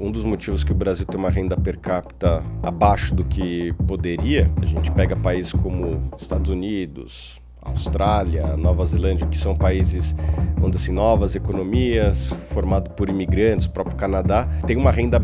um dos motivos que o Brasil tem uma renda per capita abaixo do que poderia, a gente pega países como Estados Unidos, Austrália, Nova Zelândia, que são países, vamos dizer assim, novas economias, formado por imigrantes, o próprio Canadá, tem uma renda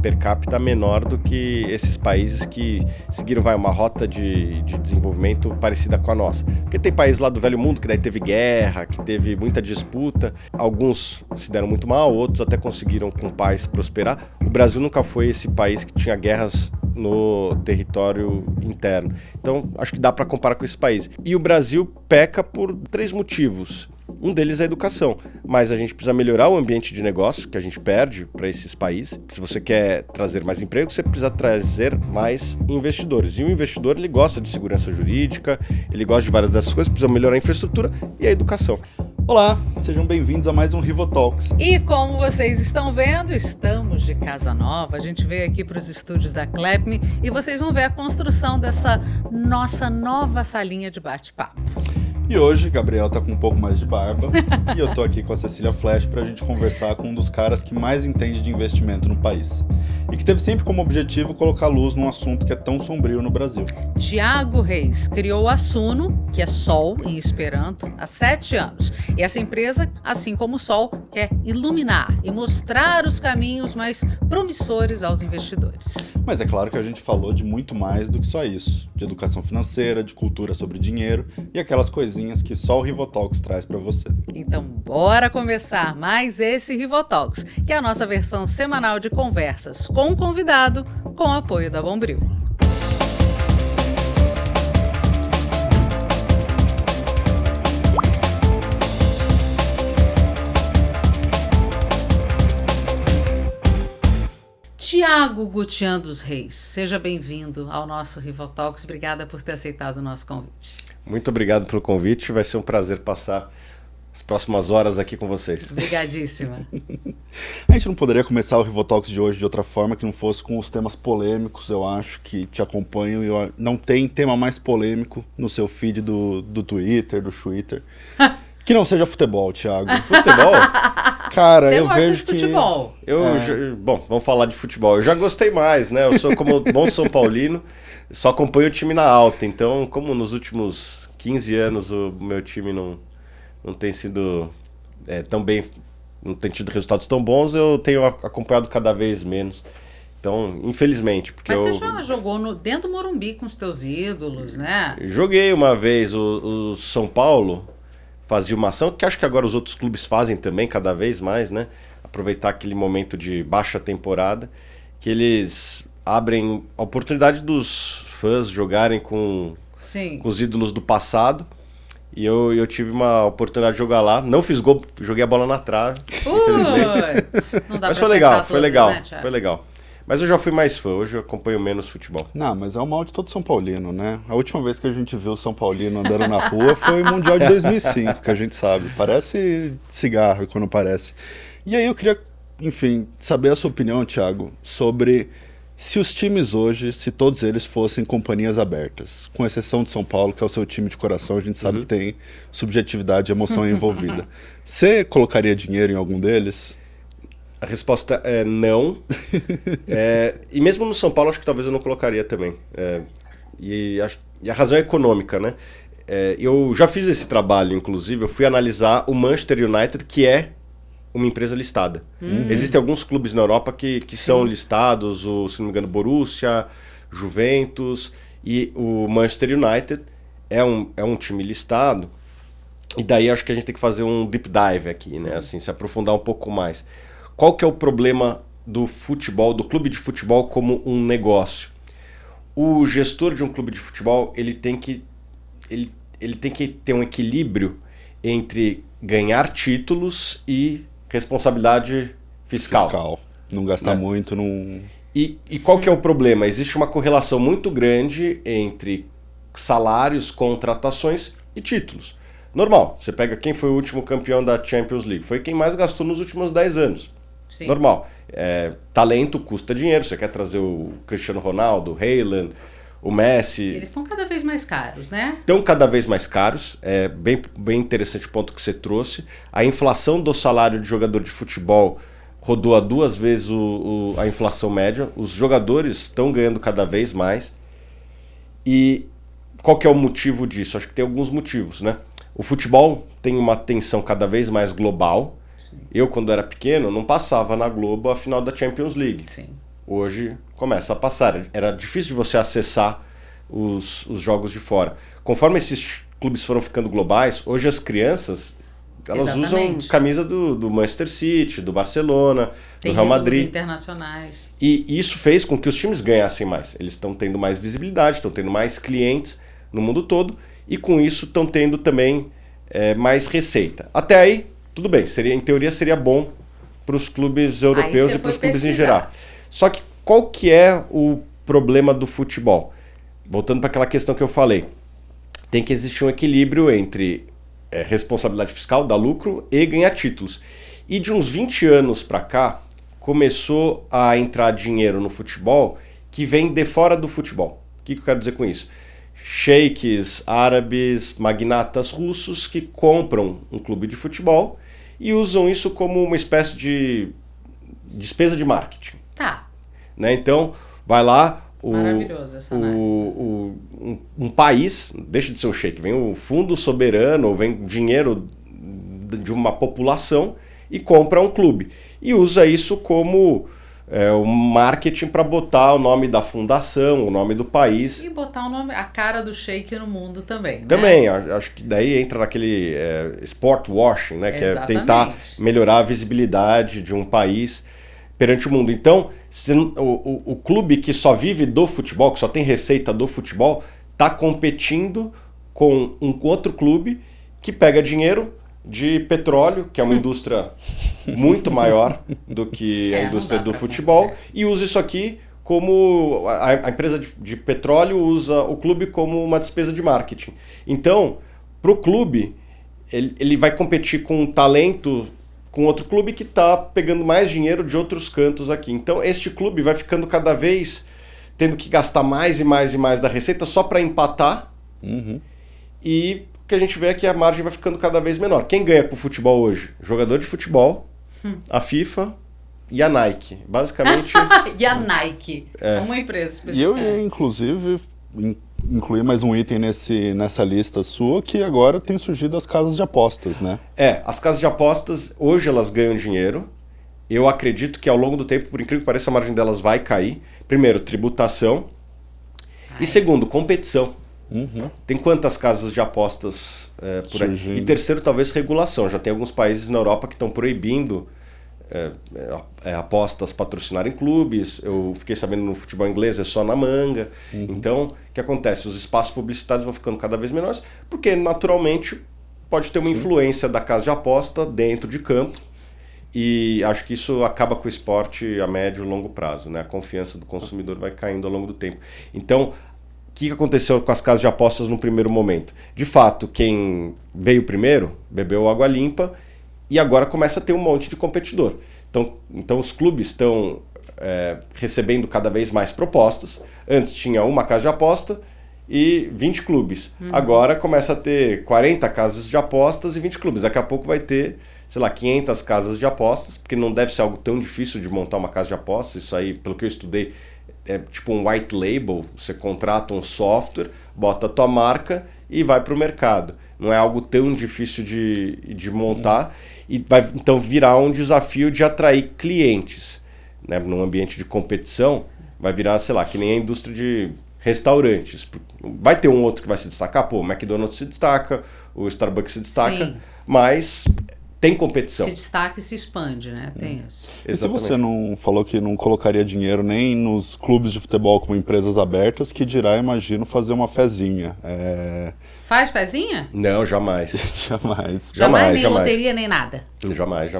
per capita menor do que esses países que seguiram uma rota de desenvolvimento parecida com a nossa. Porque tem países lá do velho mundo que daí teve guerra, que teve muita disputa, alguns se deram muito mal, outros até conseguiram com paz prosperar. O Brasil nunca foi esse país que tinha guerras no território interno. Então, acho que dá para comparar com esse país. E o Brasil peca por 3 motivos. Um deles é a educação, mas a gente precisa melhorar o ambiente de negócio que a gente perde para esses países. Se você quer trazer mais emprego, você precisa trazer mais investidores. E o investidor, ele gosta de segurança jurídica, ele gosta de várias dessas coisas, precisa melhorar a infraestrutura e a educação. Olá, sejam bem-vindos a mais um Rivotalks. E como vocês estão vendo, estamos de casa nova. A gente veio aqui para os estúdios da Clepme e vocês vão ver a construção dessa nossa nova salinha de bate-papo. E hoje, Gabriel tá com um pouco mais de barba e eu tô aqui com a Cecília Flash pra gente conversar com um dos caras que mais entende de investimento no país. E que teve sempre como objetivo colocar luz num assunto que é tão sombrio no Brasil. Tiago Reis criou a Suno, que é Sol em Esperanto, há 7 anos. E essa empresa, assim como o Sol, quer iluminar e mostrar os caminhos mais promissores aos investidores. Mas é claro que a gente falou de muito mais do que só isso. De educação financeira, de cultura sobre dinheiro e aquelas coisinhas que só o Rivotalks traz para você. Então, bora começar mais esse Rivotalks, que é a nossa versão semanal de conversas com um convidado, com o apoio da Bombril. Tiago Gutian dos Reis, seja bem-vindo ao nosso Rivotalks. Obrigada por ter aceitado o nosso convite. Muito obrigado pelo convite, vai ser um prazer passar as próximas horas aqui com vocês. Obrigadíssima. A gente não poderia começar o Rivotalks de hoje de outra forma que não fosse com os temas polêmicos, eu acho, que te acompanham. E não tem tema mais polêmico no seu feed do Twitter, do Twitter, que não seja futebol, Thiago. Futebol? Cara, Você eu gosta vejo de futebol? Bom, vamos falar de futebol. Eu já gostei mais, né? Eu sou como bom São Paulino, só acompanho o time na alta. Então, como nos últimos 15 anos o meu time não tem sido tão bem, não tem tido resultados tão bons, eu tenho acompanhado cada vez menos. Então, infelizmente, porque Mas você já jogou dentro do Morumbi com os teus ídolos, né? Joguei uma vez o São Paulo. Fazia uma ação que acho que agora os outros clubes fazem também cada vez mais, né? Aproveitar aquele momento de baixa temporada, que eles abrem a oportunidade dos fãs jogarem com os ídolos do passado. E eu tive uma oportunidade de jogar lá. Não fiz gol, joguei a bola na trave, infelizmente. Não dá. Mas pra foi legal, todas, foi legal, né, foi legal. Mas eu já fui mais fã, hoje eu acompanho menos futebol. Não, mas é o mal de todo São Paulino, né? A última vez que a gente viu o São Paulino andando na rua foi o Mundial de 2005, que a gente sabe. Parece cigarro quando parece. E aí eu queria, enfim, saber a sua opinião, Thiago, sobre se os times hoje, se todos eles fossem companhias abertas, com exceção de São Paulo, que é o seu time de coração, a gente sabe que tem subjetividade e emoção envolvida. Você colocaria dinheiro em algum deles? A resposta é não. E mesmo no São Paulo, acho que talvez eu não colocaria também. E a razão é econômica, né? Eu já fiz esse trabalho, inclusive. Eu fui analisar o Manchester United, que é uma empresa listada. Existem alguns clubes na Europa que são listados, se não me engano, Borussia, Juventus. E o Manchester United é um time listado. E daí acho que a gente tem que fazer um deep dive aqui, né? Assim, se aprofundar um pouco mais. Qual que é o problema do futebol, do clube de futebol como um negócio? O gestor de um clube de futebol, ele tem que ter um equilíbrio entre ganhar títulos e responsabilidade fiscal. Não gastar muito, não... E qual que é o problema? Existe uma correlação muito grande entre salários, contratações e títulos. Normal, você pega quem foi o último campeão da Champions League, foi quem mais gastou nos últimos 10 anos. Sim. Normal. Talento custa dinheiro, você quer trazer o Cristiano Ronaldo, o Haaland, o Messi... Eles estão cada vez mais caros, né? Estão cada vez mais caros, bem interessante o ponto que você trouxe. A inflação do salário de jogador de futebol rodou a 2 vezes a inflação média, os jogadores estão ganhando cada vez mais. E qual que é o motivo disso? Acho que tem alguns motivos, né? O futebol tem uma atenção cada vez mais global. Eu, quando era pequeno, não passava na Globo a final da Champions League. Sim. Hoje começa a passar. Era difícil de você acessar os jogos de fora. Conforme esses clubes foram ficando globais, hoje as crianças elas usam camisa do Manchester City, do Barcelona, do Real Madrid. Internacionais. E isso fez com que os times ganhassem mais. Eles estão tendo mais visibilidade, estão tendo mais clientes no mundo todo e com isso estão tendo também mais receita. Até aí, tudo bem. Em teoria seria bom para os clubes europeus e para os clubes em geral. Só que qual que é o problema do futebol? Voltando para aquela questão que eu falei. Tem que existir um equilíbrio entre responsabilidade fiscal, dar lucro e ganhar títulos. E de uns 20 anos para cá, começou a entrar dinheiro no futebol que vem de fora do futebol. O que eu quero dizer com isso? Sheiks árabes, magnatas russos que compram um clube de futebol e usam isso como uma espécie de despesa de marketing. Tá. Né? Então, vai lá... Maravilhoso essa análise. Um país, deixa de ser um sheik, vem o fundo soberano, ou vem dinheiro de uma população e compra um clube. E usa isso como um marketing para botar o nome da fundação, o nome do país. E botar o nome, a cara do sheik no mundo também. Também, né? Acho que daí entra naquele sport washing, né? Que Exatamente. É tentar melhorar a visibilidade de um país perante o mundo. Então, o clube que só vive do futebol, que só tem receita do futebol, está competindo com um outro clube que pega dinheiro de petróleo, que é uma indústria muito maior do que a indústria do futebol, e usa isso aqui como... A empresa de petróleo usa o clube como uma despesa de marketing. Então, para o clube, ele vai competir com um talento... com outro clube que está pegando mais dinheiro de outros cantos aqui. Então, este clube vai ficando cada vez tendo que gastar mais e mais e mais da receita só para empatar. Uhum. E o que a gente vê é que a margem vai ficando cada vez menor. Quem ganha com o futebol hoje? Jogador de futebol, a FIFA e a Nike. Basicamente... E a Nike. Uma empresa específica. E eu ia, inclusive... incluir mais um item nessa lista sua, que agora tem surgido as casas de apostas, né? As casas de apostas, hoje elas ganham dinheiro. Eu acredito que ao longo do tempo, por incrível que pareça, a margem delas vai cair. Primeiro, tributação. E segundo, competição. Uhum. Tem quantas casas de apostas por aí? E terceiro, talvez regulação. Já tem alguns países na Europa que estão proibindo apostas patrocinarem clubes. Eu fiquei sabendo no futebol inglês é só na manga. Uhum. Então, o que acontece? Os espaços publicitários vão ficando cada vez menores, porque naturalmente pode ter uma influência da casa de aposta dentro de campo. E acho que isso acaba com o esporte a médio e longo prazo, né? A confiança do consumidor vai caindo ao longo do tempo. Então, o que aconteceu com as casas de apostas no primeiro momento? De fato, quem veio primeiro bebeu água limpa e agora começa a ter um monte de competidor. Então os clubes estão recebendo cada vez mais propostas. Antes tinha uma casa de aposta e 20 clubes. Agora começa a ter 40 casas de apostas e 20 clubes. Daqui a pouco vai ter, sei lá, 500 casas de apostas, porque não deve ser algo tão difícil de montar uma casa de apostas. Isso aí, pelo que eu estudei, é tipo um white label. Você contrata um software, bota a tua marca e vai para o mercado. Não é algo tão difícil de montar e vai então virar um desafio de atrair clientes, né? Num ambiente de competição, vai virar, sei lá, que nem a indústria de restaurantes. Vai ter um outro que vai se destacar, o McDonald's se destaca, o Starbucks se destaca, sim, mas tem competição. Se destaca e se expande, né? Tem isso. E se você não falou que não colocaria dinheiro nem nos clubes de futebol como empresas abertas, que dirá, imagino, fazer uma fezinha. Faz fezinha? Não, jamais. Jamais, nem loteria, nem nada. Jamais.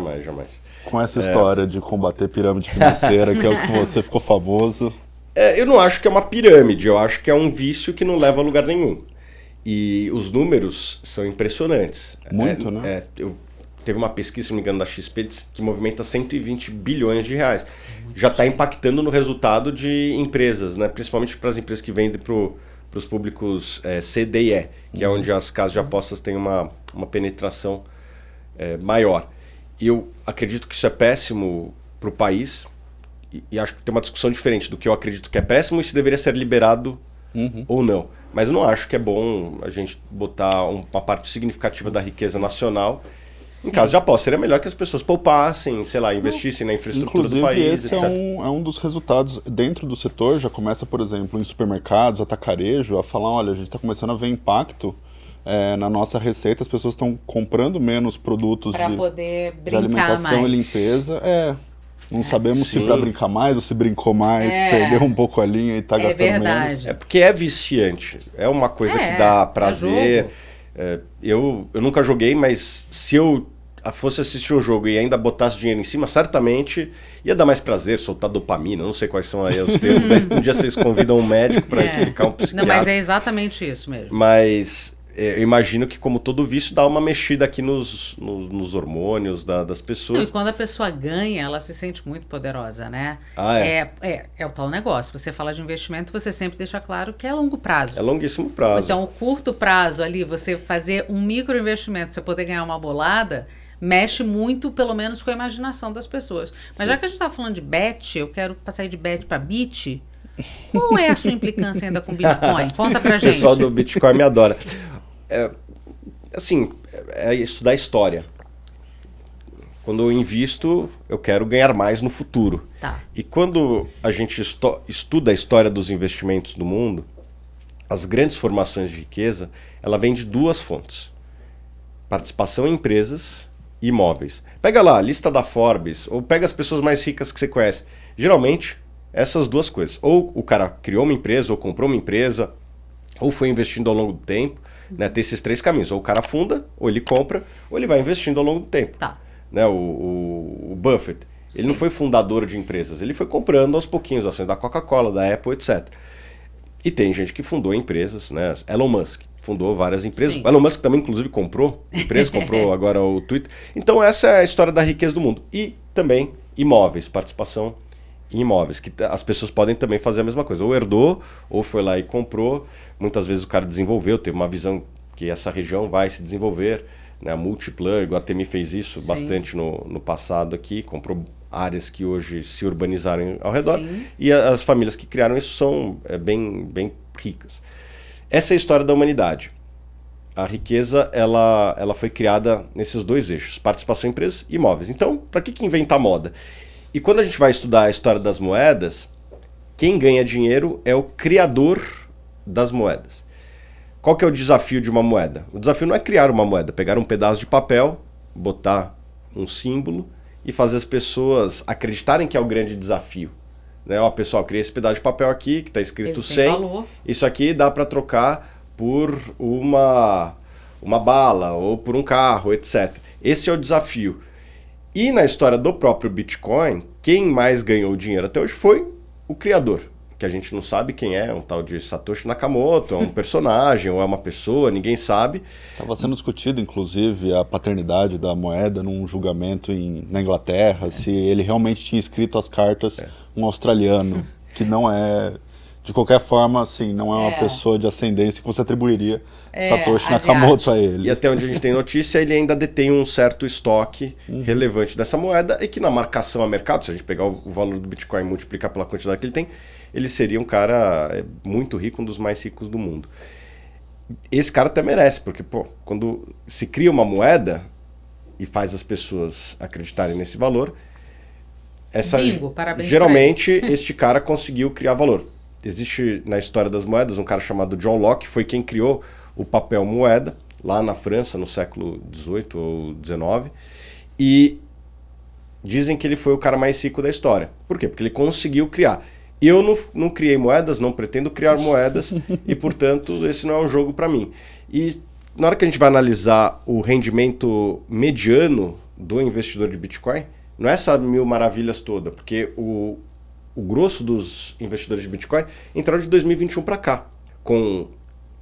Com essa história de combater pirâmide financeira, que é o que você ficou famoso. Eu não acho que é uma pirâmide, eu acho que é um vício que não leva a lugar nenhum. E os números são impressionantes. Muito, né? Teve uma pesquisa, se não me engano, da XP que movimenta 120 bilhões de reais. Já está impactando no resultado de empresas, né? Principalmente para as empresas que vendem para os públicos C, D e E, que é onde as casas de apostas têm uma penetração maior. E eu acredito que isso é péssimo para o país, e acho que tem uma discussão diferente do que eu acredito que é péssimo e se deveria ser liberado ou não. Mas eu não acho que é bom a gente botar uma parte significativa da riqueza nacional em caso de aposta. Seria melhor que as pessoas poupassem, sei lá, investissem na infraestrutura do país, esse etc. é um dos resultados. Dentro do setor, já começa, por exemplo, em supermercados, atacarejo, a falar, olha, a gente está começando a ver impacto na nossa receita, as pessoas estão comprando menos produtos para poder de brincar alimentação mais. e limpeza. Não sabemos se Sim. para brincar mais ou se brincou mais, perdeu um pouco a linha e está gastando verdade. menos. É porque é viciante. É uma coisa que dá prazer. Eu nunca joguei, mas se eu fosse assistir um jogo e ainda botasse dinheiro em cima, certamente ia dar mais prazer, soltar dopamina. Não sei quais são aí os termos. Um dia vocês convidam um médico para explicar um psiquiatra. Não, mas é exatamente isso mesmo. Mas eu imagino que, como todo vício, dá uma mexida aqui nos hormônios das pessoas. Não, e quando a pessoa ganha, ela se sente muito poderosa, né? É o tal negócio. Você fala de investimento, você sempre deixa claro que é longo prazo. É longuíssimo prazo. Então, o curto prazo ali, você fazer um microinvestimento, você poder ganhar uma bolada, mexe muito, pelo menos, com a imaginação das pessoas. Mas já que a gente está falando de bet, eu quero passar de bet para bit. Qual é a sua implicância ainda com Bitcoin? Conta pra gente. O pessoal do Bitcoin me adora. É estudar história. Quando eu invisto, eu quero ganhar mais no futuro. Tá. E quando a gente estuda a história dos investimentos do mundo, as grandes formações de riqueza, ela vem de duas fontes. Participação em empresas e imóveis. Pega lá a lista da Forbes, ou pega as pessoas mais ricas que você conhece. Geralmente, essas duas coisas. Ou o cara criou uma empresa, ou comprou uma empresa, ou foi investindo ao longo do tempo. Né? Tem esses três caminhos. Ou o cara funda, ou ele compra, ou ele vai investindo ao longo do tempo. Tá. Né? O Buffett, ele Sim. não foi fundador de empresas, ele foi comprando aos pouquinhos ações da Coca-Cola, da Apple, etc. E tem gente que fundou empresas, né? Elon Musk fundou várias empresas. Sim. O Elon Musk também, inclusive, comprou empresas, comprou agora o Twitter. Então essa é a história da riqueza do mundo. E também imóveis, participação em imóveis, que as pessoas podem também fazer a mesma coisa. Ou herdou, ou foi lá e comprou. Muitas vezes o cara desenvolveu, teve uma visão que essa região vai se desenvolver. Né? A Multiplan, o Atemi fez isso bastante no passado aqui, comprou áreas que hoje se urbanizaram ao redor. Sim. E as famílias que criaram isso são bem ricas. Essa é a história da humanidade. A riqueza ela foi criada nesses dois eixos, participação em empresas e imóveis. Então, para que inventar moda? E quando a gente vai estudar a história das moedas, quem ganha dinheiro é o criador das moedas. Qual que é o desafio de uma moeda? O desafio não é criar uma moeda, pegar um pedaço de papel, botar um símbolo e fazer as pessoas acreditarem que é o grande desafio. Né? Ó, pessoal, criei esse pedaço de papel aqui que está escrito 100, isso aqui dá para trocar por uma bala ou por um carro, etc. Esse é o desafio. E na história do próprio Bitcoin, quem mais ganhou dinheiro até hoje foi o criador, que a gente não sabe quem é, um tal de Satoshi Nakamoto, é um personagem ou é uma pessoa, ninguém sabe. Estava sendo discutido, inclusive, a paternidade da moeda num julgamento na Inglaterra, se ele realmente tinha escrito as cartas um australiano, que não é, de qualquer forma, assim, não é uma pessoa de ascendência que você atribuiria Satoshi Nakamoto a ele. E até onde a gente tem notícia, ele ainda detém um certo estoque relevante dessa moeda e que na marcação a mercado, se a gente pegar o valor do Bitcoin e multiplicar pela quantidade que ele tem, ele seria um cara muito rico, um dos mais ricos do mundo. Esse cara até merece, porque quando se cria uma moeda e faz as pessoas acreditarem nesse valor, geralmente este cara conseguiu criar valor. Existe na história das moedas um cara chamado John Locke, foi quem criou o papel moeda, lá na França, no século XVIII ou XIX, e dizem que ele foi o cara mais rico da história. Por quê? Porque ele conseguiu criar. Eu não criei moedas, não pretendo criar moedas, e, portanto, esse não é um jogo para mim. E na hora que a gente vai analisar o rendimento mediano do investidor de Bitcoin, não é essa mil maravilhas toda, porque o grosso dos investidores de Bitcoin entraram de 2021 para cá. Com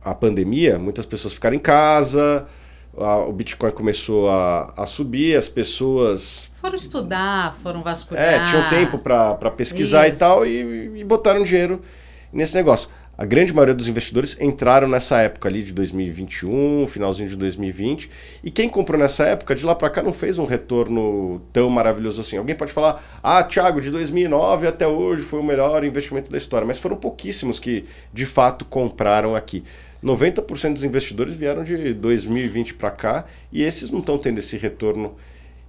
a pandemia, muitas pessoas ficaram em casa, o Bitcoin começou a subir, as pessoas foram estudar, foram vasculhar. Tinham tempo para pesquisar e tal, e botaram dinheiro nesse negócio. A grande maioria dos investidores entraram nessa época ali de 2021, finalzinho de 2020, e quem comprou nessa época, de lá para cá, não fez um retorno tão maravilhoso assim. Alguém pode falar, Thiago, de 2009 até hoje foi o melhor investimento da história, mas foram pouquíssimos que, de fato, compraram aqui. 90% dos investidores vieram de 2020 para cá, e esses não estão tendo esse retorno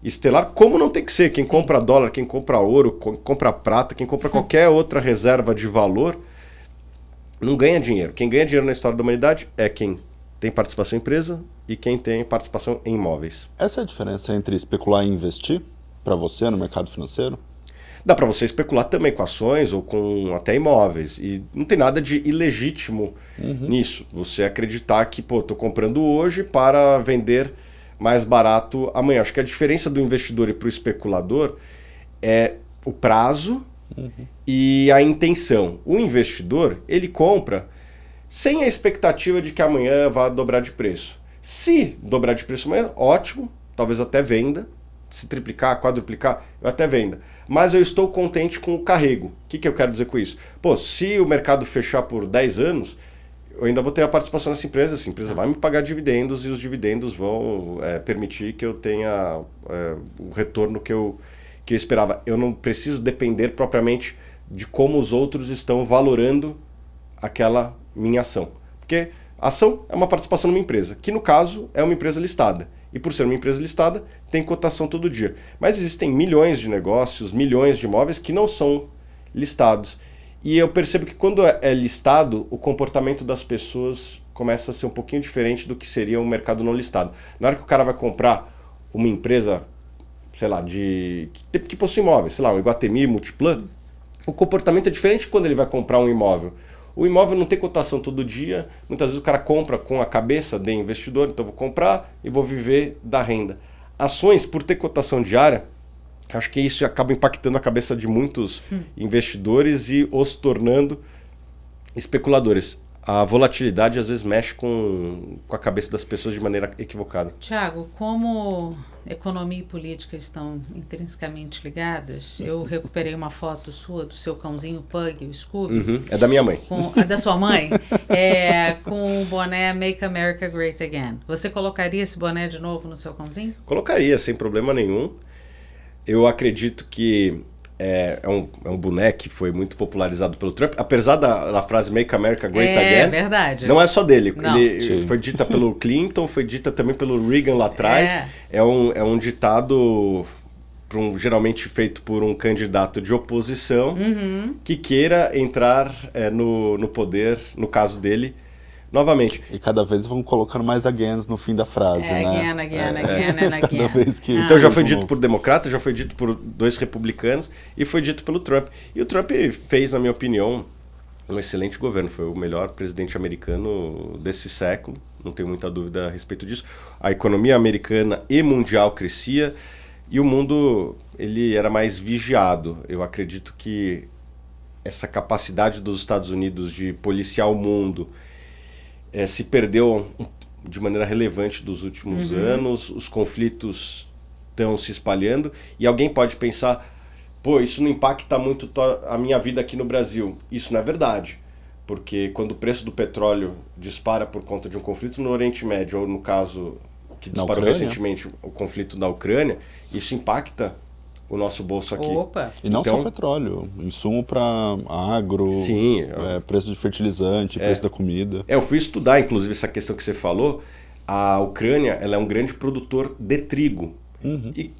estelar, como não tem que ser. Quem compra dólar, quem compra ouro, quem compra prata, quem compra qualquer outra reserva de valor, não ganha dinheiro. Quem ganha dinheiro na história da humanidade é quem tem participação em empresa e quem tem participação em imóveis. Essa é a diferença entre especular e investir para você no mercado financeiro? Dá para você especular também com ações ou com até imóveis. E não tem nada de ilegítimo nisso. Você acreditar que, tô comprando hoje para vender mais barato amanhã. Acho que a diferença do investidor e para o especulador é o prazo e a intenção. O investidor, ele compra sem a expectativa de que amanhã vá dobrar de preço. Se dobrar de preço amanhã, ótimo, talvez até venda. Se triplicar, quadruplicar, eu até venda. Mas eu estou contente com o carrego. O que eu quero dizer com isso? Se o mercado fechar por 10 anos, eu ainda vou ter a participação nessa empresa vai me pagar dividendos e os dividendos vão permitir que eu tenha o retorno que eu esperava. Eu não preciso depender propriamente de como os outros estão valorando aquela minha ação. Porque a ação é uma participação numa empresa, que no caso é uma empresa listada. E por ser uma empresa listada, tem cotação todo dia. Mas existem milhões de negócios, milhões de imóveis que não são listados. E eu percebo que quando é listado, o comportamento das pessoas começa a ser um pouquinho diferente do que seria um mercado não listado. Na hora que o cara vai comprar uma empresa, sei lá, que possui imóveis, sei lá, um Iguatemi, Multiplan, o comportamento é diferente quando ele vai comprar um imóvel. O imóvel não tem cotação todo dia, muitas vezes o cara compra com a cabeça de investidor, então vou comprar e vou viver da renda. Ações, por ter cotação diária, acho que isso acaba impactando a cabeça de muitos investidores e os tornando especuladores. A volatilidade às vezes mexe com a cabeça das pessoas de maneira equivocada. Tiago, como economia e política estão intrinsecamente ligadas, eu recuperei uma foto sua do seu cãozinho Pug, o Scooby. É da minha mãe. É da sua mãe? Com o boné Make America Great Again. Você colocaria esse boné de novo no seu cãozinho? Colocaria, sem problema nenhum. Eu acredito que é um boneco que foi muito popularizado pelo Trump, apesar da frase Make America Great Again. É verdade. Não é só dele. Não. Ele foi dita pelo Clinton, foi dita também pelo Reagan lá atrás. É um ditado geralmente feito por um candidato de oposição que queira entrar no poder, no caso dele, novamente. E cada vez vão colocando mais agains no fim da frase, né? Again. Cada vez que então já foi dito por democratas, já foi dito por 2 republicanos e foi dito pelo Trump. E o Trump fez, na minha opinião, um excelente governo. Foi o melhor presidente americano desse século, não tenho muita dúvida a respeito disso. A economia americana e mundial crescia e o mundo ele era mais vigiado. Eu acredito que essa capacidade dos Estados Unidos de policiar o mundo se perdeu de maneira relevante dos últimos anos, os conflitos estão se espalhando e alguém pode pensar, isso não impacta muito a minha vida aqui no Brasil. Isso não é verdade, porque quando o preço do petróleo dispara por conta de um conflito no Oriente Médio, ou no caso que disparou recentemente o conflito na Ucrânia, isso impacta o nosso bolso aqui. Opa. E não só petróleo, insumo para agro, sim, preço de fertilizante, preço da comida. Eu fui estudar, inclusive, essa questão que você falou. A Ucrânia ela é um grande produtor de trigo. E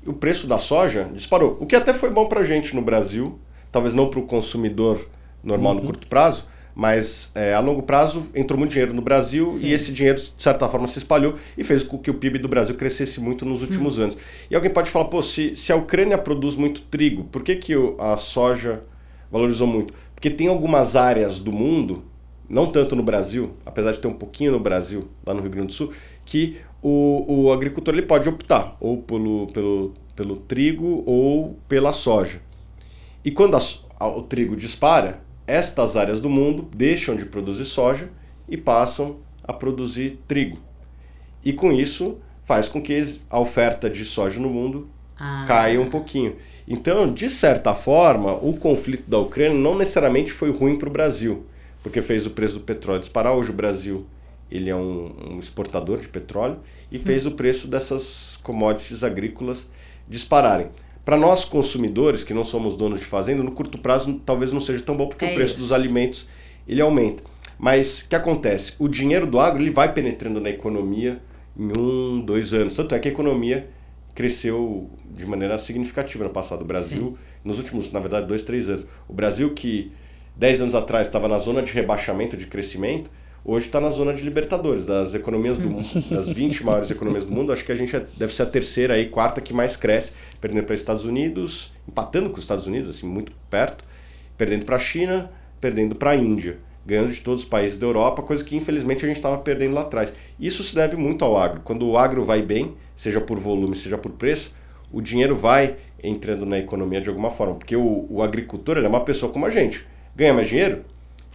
o preço da soja disparou. O que até foi bom para a gente no Brasil, talvez não para o consumidor normal no curto prazo, mas a longo prazo entrou muito dinheiro no Brasil. Sim. E esse dinheiro, de certa forma, se espalhou e fez com que o PIB do Brasil crescesse muito nos últimos anos. E alguém pode falar, se a Ucrânia produz muito trigo, por que a soja valorizou muito? Porque tem algumas áreas do mundo, não tanto no Brasil, apesar de ter um pouquinho no Brasil, lá no Rio Grande do Sul, que o agricultor ele pode optar ou pelo trigo ou pela soja. E quando o trigo dispara, estas áreas do mundo deixam de produzir soja e passam a produzir trigo. E com isso faz com que a oferta de soja no mundo caia um pouquinho. Então, de certa forma, o conflito da Ucrânia não necessariamente foi ruim para o Brasil, porque fez o preço do petróleo disparar. Hoje o Brasil ele é um exportador de petróleo e fez o preço dessas commodities agrícolas dispararem. Para nós consumidores, que não somos donos de fazenda, no curto prazo talvez não seja tão bom, porque o preço dos alimentos ele aumenta. Mas o que acontece? O dinheiro do agro ele vai penetrando na economia em 1, 2 anos. Tanto é que a economia cresceu de maneira significativa no passado. O Brasil, nos últimos, na verdade, 2, 3 anos. O Brasil, que 10 anos atrás estava na zona de rebaixamento de crescimento, hoje está na zona de Libertadores. Das economias do mundo, das 20 maiores economias do mundo, acho que a gente deve ser a terceira e quarta que mais cresce, perdendo para os Estados Unidos, empatando com os Estados Unidos, assim, muito perto, perdendo para a China, perdendo para a Índia, ganhando de todos os países da Europa, coisa que infelizmente a gente estava perdendo lá atrás. Isso se deve muito ao agro. Quando o agro vai bem, seja por volume, seja por preço, o dinheiro vai entrando na economia de alguma forma, porque o agricultor ele é uma pessoa como a gente. Ganha mais dinheiro,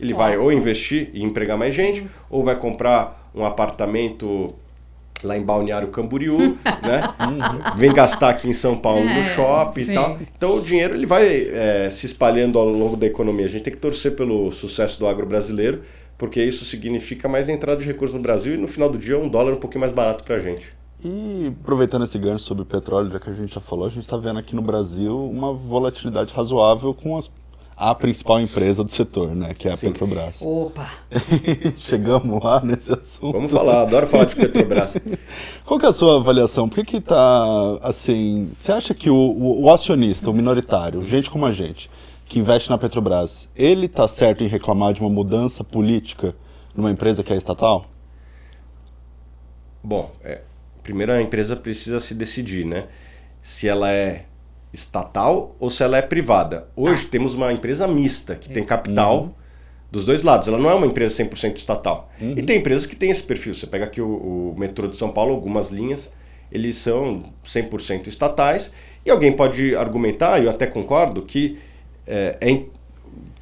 ele vai ou investir e empregar mais gente, ou vai comprar um apartamento lá em Balneário Camboriú, né? Vem gastar aqui em São Paulo no shopping e tal. Então o dinheiro ele vai se espalhando ao longo da economia. A gente tem que torcer pelo sucesso do agro brasileiro, porque isso significa mais entrada de recursos no Brasil e no final do dia $1 um pouquinho mais barato pra gente. E aproveitando esse gancho sobre o petróleo, já que a gente já falou, a gente está vendo aqui no Brasil uma volatilidade razoável com a principal empresa do setor, né, que é a Petrobras. Opa! Chegamos lá nesse assunto. Vamos falar, adoro falar de Petrobras. Qual que é a sua avaliação? Por que tá assim, você acha que o acionista, o minoritário, gente como a gente, que investe na Petrobras, ele tá certo em reclamar de uma mudança política numa empresa que é estatal? Bom, primeiro a empresa precisa se decidir, né? Se ela é estatal ou se ela é privada. Hoje temos uma empresa mista, que tem capital dos dois lados. Ela não é uma empresa 100% estatal. E tem empresas que têm esse perfil. Você pega aqui o metrô de São Paulo, algumas linhas, eles são 100% estatais. E alguém pode argumentar, e eu até concordo, que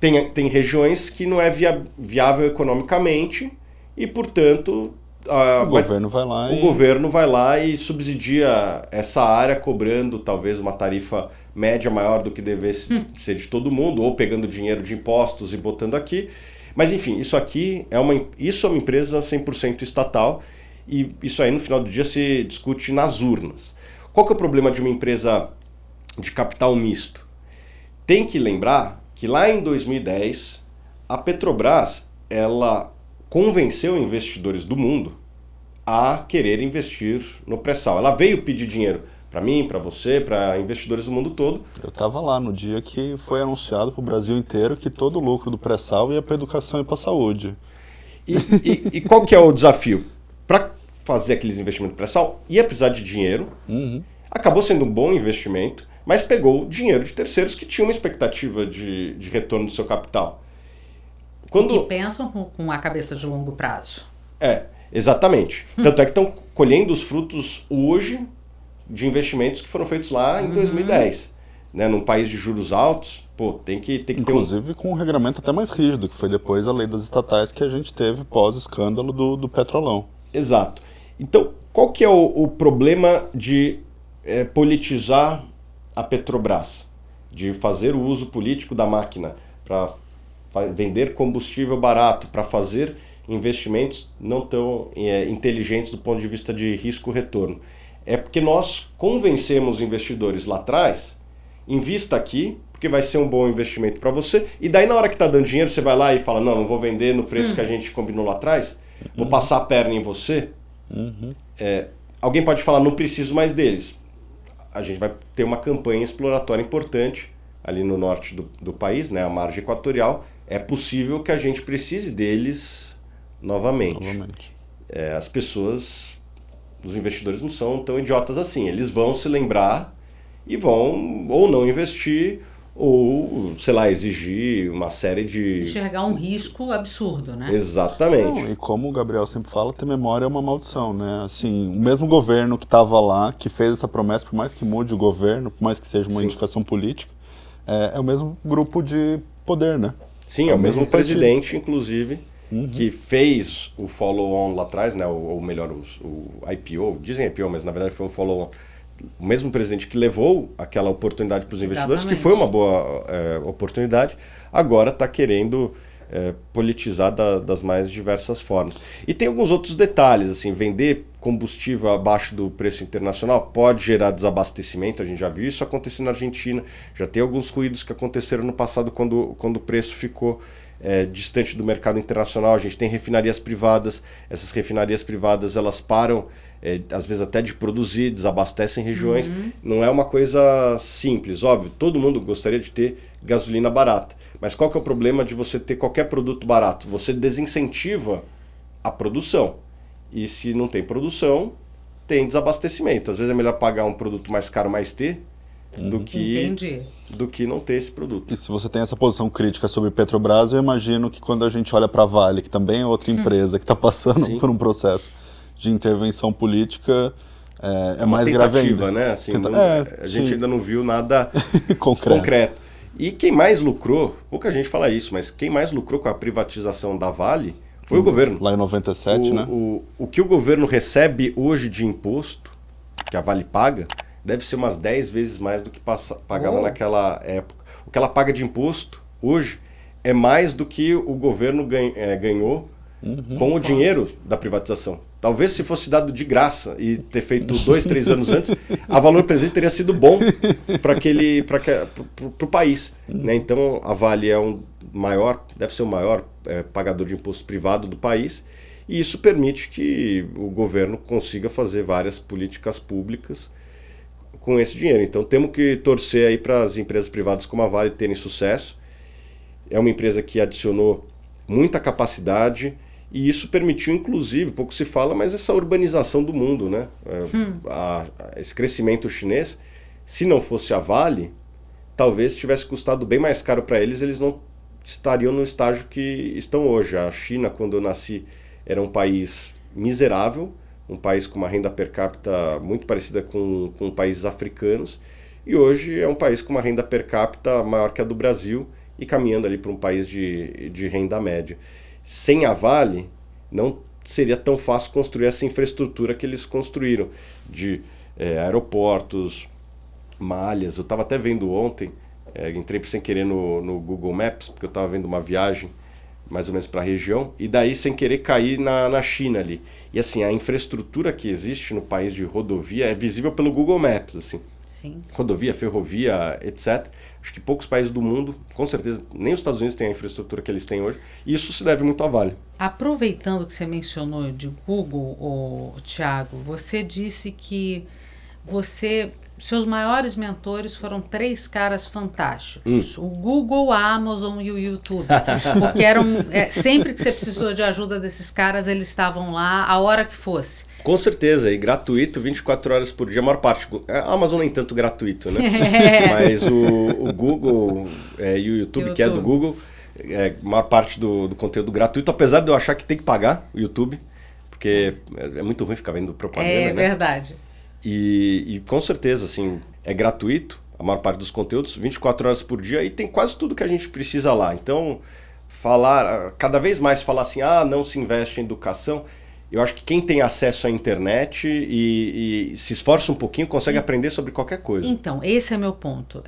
tem regiões que não é viável economicamente e, portanto... O governo vai lá e subsidia essa área, cobrando talvez uma tarifa média maior do que devesse ser de todo mundo, ou pegando dinheiro de impostos e botando aqui. Mas enfim, isso aqui é uma empresa 100% estatal, e isso aí no final do dia se discute nas urnas. Qual que é o problema de uma empresa de capital misto? Tem que lembrar que lá em 2010 a Petrobras ela convenceu investidores do mundo a querer investir no pré-sal. Ela veio pedir dinheiro para mim, para você, para investidores do mundo todo. Eu estava lá no dia que foi anunciado para o Brasil inteiro que todo o lucro do pré-sal ia para educação e para a saúde. E qual que é o desafio? Para fazer aqueles investimentos pré-sal, ia precisar de dinheiro. Acabou sendo um bom investimento, mas pegou dinheiro de terceiros que tinham uma expectativa de retorno do seu capital. Que pensam com a cabeça de longo prazo. Exatamente. Tanto é que estão colhendo os frutos hoje de investimentos que foram feitos lá em 2010. Né? Num país de juros altos, tem que ter inclusive com um regramento até mais rígido, que foi depois a lei das estatais que a gente teve pós-escândalo do Petrolão. Exato. Então, qual que é o problema de politizar a Petrobras? De fazer o uso político da máquina para vender combustível barato, para fazer investimentos não tão inteligentes do ponto de vista de risco-retorno. É porque nós convencemos investidores lá atrás, invista aqui, porque vai ser um bom investimento para você, e daí na hora que está dando dinheiro, você vai lá e fala, não vou vender no preço que a gente combinou lá atrás, vou passar a perna em você. Alguém pode falar, não preciso mais deles. A gente vai ter uma campanha exploratória importante ali no norte do país, né, a margem equatorial. É possível que a gente precise deles novamente. As pessoas, os investidores não são tão idiotas assim. Eles vão se lembrar e vão ou não investir ou, sei lá, exigir uma série de... Enxergar um risco absurdo, né? Exatamente. Não, e como o Gabriel sempre fala, ter memória é uma maldição, né? Assim, o mesmo governo que estava lá, que fez essa promessa, por mais que mude o governo, por mais que seja uma indicação política, é o mesmo grupo de poder, né? Sim, é o mesmo presidente, inclusive, que fez o follow-on lá atrás, né? Ou melhor, o IPO, dizem IPO, mas na verdade foi um follow-on. O mesmo presidente que levou aquela oportunidade para os investidores, que foi uma boa oportunidade, agora está querendo politizar das mais diversas formas. E tem alguns outros detalhes, assim, vender combustível abaixo do preço internacional pode gerar desabastecimento, a gente já viu isso acontecer na Argentina, já tem alguns ruídos que aconteceram no passado quando o preço ficou distante do mercado internacional. A gente tem refinarias privadas, essas refinarias privadas elas param, às vezes até de produzir, desabastecem regiões, não é uma coisa simples, óbvio, todo mundo gostaria de ter gasolina barata, mas qual que é o problema de você ter qualquer produto barato? Você desincentiva a produção. E se não tem produção, tem desabastecimento. Às vezes é melhor pagar um produto mais caro, mais ter, do que não ter esse produto. E se você tem essa posição crítica sobre Petrobras, eu imagino que quando a gente olha para a Vale, que também é outra empresa que está passando por um processo de intervenção política, é mais grave ainda. Né? Assim, a gente ainda não viu nada concreto. E quem mais lucrou, pouca gente fala isso, mas quem mais lucrou com a privatização da Vale foi o governo. Lá em 97, né? O que o governo recebe hoje de imposto, que a Vale paga, deve ser umas 10 vezes mais do que pagava naquela época. O que ela paga de imposto hoje é mais do que o governo ganhou com o dinheiro da privatização. Talvez se fosse dado de graça e ter feito 2, 3 anos antes, a Valor Presente teria sido bom para o país. Né? Então a Vale deve ser o maior pagador de imposto privado do país, e isso permite que o governo consiga fazer várias políticas públicas com esse dinheiro. Então temos que torcer aí para as empresas privadas como a Vale terem sucesso. É uma empresa que adicionou muita capacidade e isso permitiu, inclusive, pouco se fala, mas essa urbanização do mundo, né? Esse crescimento chinês, se não fosse a Vale, talvez tivesse custado bem mais caro para eles não estariam no estágio que estão hoje. A China, quando eu nasci, era um país miserável, um país com uma renda per capita muito parecida com países africanos, e hoje é um país com uma renda per capita maior que a do Brasil e caminhando ali para um país de renda média. Sem a Vale, não seria tão fácil construir essa infraestrutura que eles construíram, de aeroportos, malhas. Eu estava até vendo ontem, entrei sem querer no Google Maps, porque eu estava vendo uma viagem mais ou menos para a região, e daí sem querer cair na China ali. E assim, a infraestrutura que existe no país de rodovia é visível pelo Google Maps, assim. Sim. Rodovia, ferrovia, etc. Acho que poucos países do mundo, com certeza, nem os Estados Unidos têm a infraestrutura que eles têm hoje, e isso se deve muito à Vale. Aproveitando que você mencionou de Google, Thiago, você disse que seus maiores mentores foram 3 caras fantásticos. O Google, a Amazon e o YouTube. Porque sempre que você precisou de ajuda desses caras, eles estavam lá a hora que fosse. Com certeza, e gratuito 24 horas por dia, a maior parte. A Amazon nem tanto gratuito, né? Mas o Google e o YouTube, que é do Google, a maior parte do conteúdo gratuito, apesar de eu achar que tem que pagar o YouTube, porque é muito ruim ficar vendo propaganda, né? É verdade. E com certeza, assim, é gratuito, a maior parte dos conteúdos, 24 horas por dia, e tem quase tudo que a gente precisa lá. Então, cada vez mais falar assim, não se investe em educação, eu acho que quem tem acesso à internet e se esforça um pouquinho, consegue aprender sobre qualquer coisa. Então, esse é meu ponto.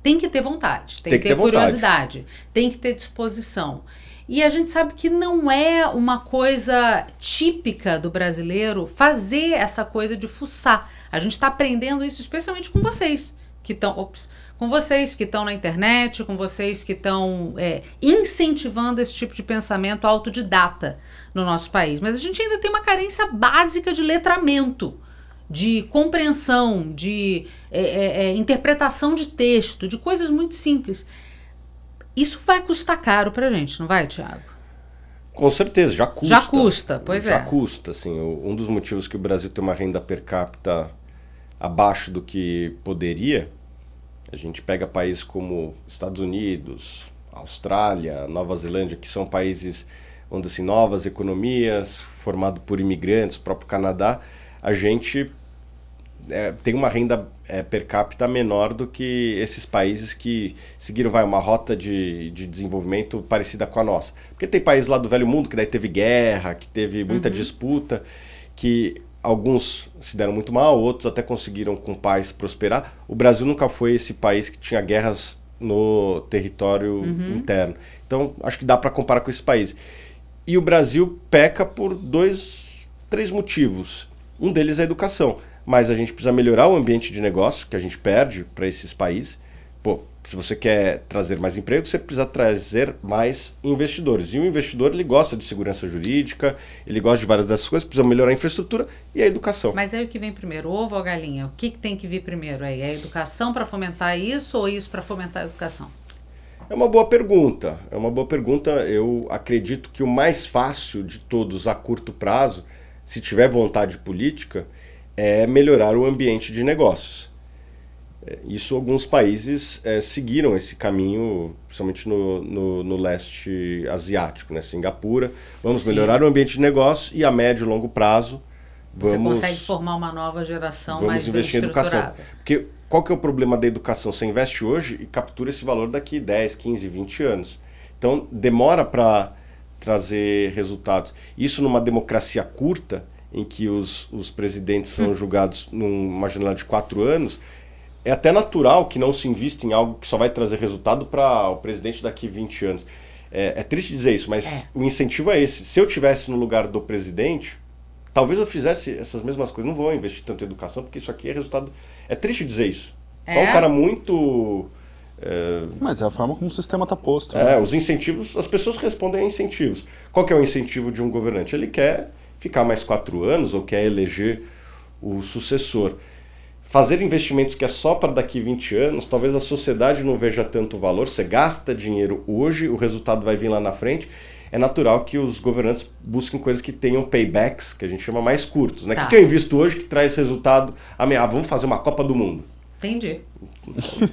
Tem que ter vontade, tem que ter curiosidade, tem que ter disposição. E a gente sabe que não é uma coisa típica do brasileiro fazer essa coisa de fuçar. A gente está aprendendo isso especialmente com vocês que estão na internet, com vocês que estão incentivando esse tipo de pensamento autodidata no nosso país. Mas a gente ainda tem uma carência básica de letramento, de compreensão, de interpretação de texto, de coisas muito simples. Isso vai custar caro pra gente, não vai, Thiago? Com certeza, já custa. Já custa, pois já custa, assim. Um dos motivos que o Brasil tem uma renda per capita abaixo do que poderia, a gente pega países como Estados Unidos, Austrália, Nova Zelândia, que são países onde, assim, novas economias, formado por imigrantes, o próprio Canadá, a gente tem uma renda per capita menor do que esses países que seguiram uma rota de desenvolvimento parecida com a nossa. Porque tem países lá do Velho Mundo que daí teve guerra, que teve muita disputa, que alguns se deram muito mal, outros até conseguiram com paz prosperar. O Brasil nunca foi esse país que tinha guerras no território interno. Então, acho que dá para comparar com esse país. E o Brasil peca por 3 motivos. Um deles é a educação. Mas a gente precisa melhorar o ambiente de negócio que a gente perde para esses países. Pô, se você quer trazer mais emprego, você precisa trazer mais investidores. E o investidor, ele gosta de segurança jurídica, ele gosta de várias dessas coisas, precisa melhorar a infraestrutura e a educação. Mas aí o que vem primeiro, ovo ou galinha? O que tem que vir primeiro aí? É a educação para fomentar isso ou isso para fomentar a educação? É uma boa pergunta. Eu acredito que o mais fácil de todos a curto prazo, se tiver vontade política, é melhorar o ambiente de negócios. Isso alguns países seguiram esse caminho, principalmente no leste asiático, né? Singapura. Vamos melhorar o ambiente de negócio e a médio e longo prazo você consegue formar uma nova geração mais bem investir em educação. estruturada. Porque qual que é o problema da educação? Você investe hoje e captura esse valor daqui 10, 15, 20 anos. Então demora para trazer resultados. Isso numa democracia curta, em que os presidentes são julgados numa janela de 4 anos, é até natural que não se invista em algo que só vai trazer resultado para o presidente daqui 20 anos. É triste dizer isso, mas o incentivo é esse. Se eu estivesse no lugar do presidente, talvez eu fizesse essas mesmas coisas. Não vou investir tanto em educação, porque isso aqui é resultado... É triste dizer isso. Só um cara muito... Mas é a forma como o sistema está posto. Né? Os incentivos, as pessoas respondem a incentivos. Qual que é o incentivo de um governante? Ele quer ficar mais 4 anos ou quer eleger o sucessor. Fazer investimentos que é só para daqui 20 anos, talvez a sociedade não veja tanto valor. Você gasta dinheiro hoje, o resultado vai vir lá na frente. É natural que os governantes busquem coisas que tenham paybacks, que a gente chama mais curtos. Né? Tá. O que eu invisto hoje que traz resultado? Vamos fazer uma Copa do Mundo. Entendi.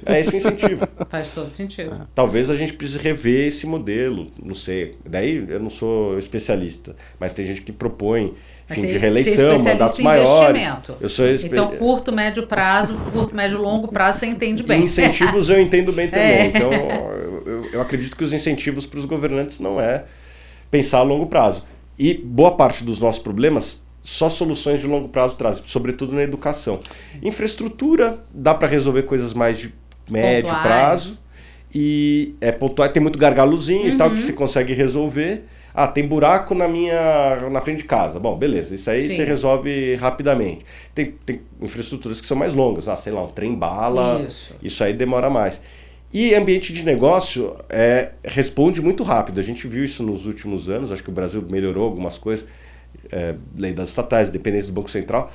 É esse o incentivo. Faz todo sentido. Talvez a gente precise rever esse modelo, não sei. Daí eu não sou especialista, mas tem gente que propõe fim de reeleição, mandatos maiores. Eu sou Então, curto, médio prazo, médio, longo prazo, você entende bem. Incentivos eu entendo bem também. Então, eu acredito que os incentivos para os governantes não é pensar a longo prazo. E boa parte dos nossos problemas, só soluções de longo prazo trazem, sobretudo na educação. Infraestrutura, dá para resolver coisas mais de médio prazo. E pontual, tem muito gargalozinho e tal que você consegue resolver. Tem buraco na frente de casa. Bom, beleza, isso aí você resolve rapidamente. Tem infraestruturas que são mais longas, sei lá, um trem-bala, isso aí demora mais. E ambiente de negócio responde muito rápido. A gente viu isso nos últimos anos, acho que o Brasil melhorou algumas coisas, lei das estatais, dependência do Banco Central.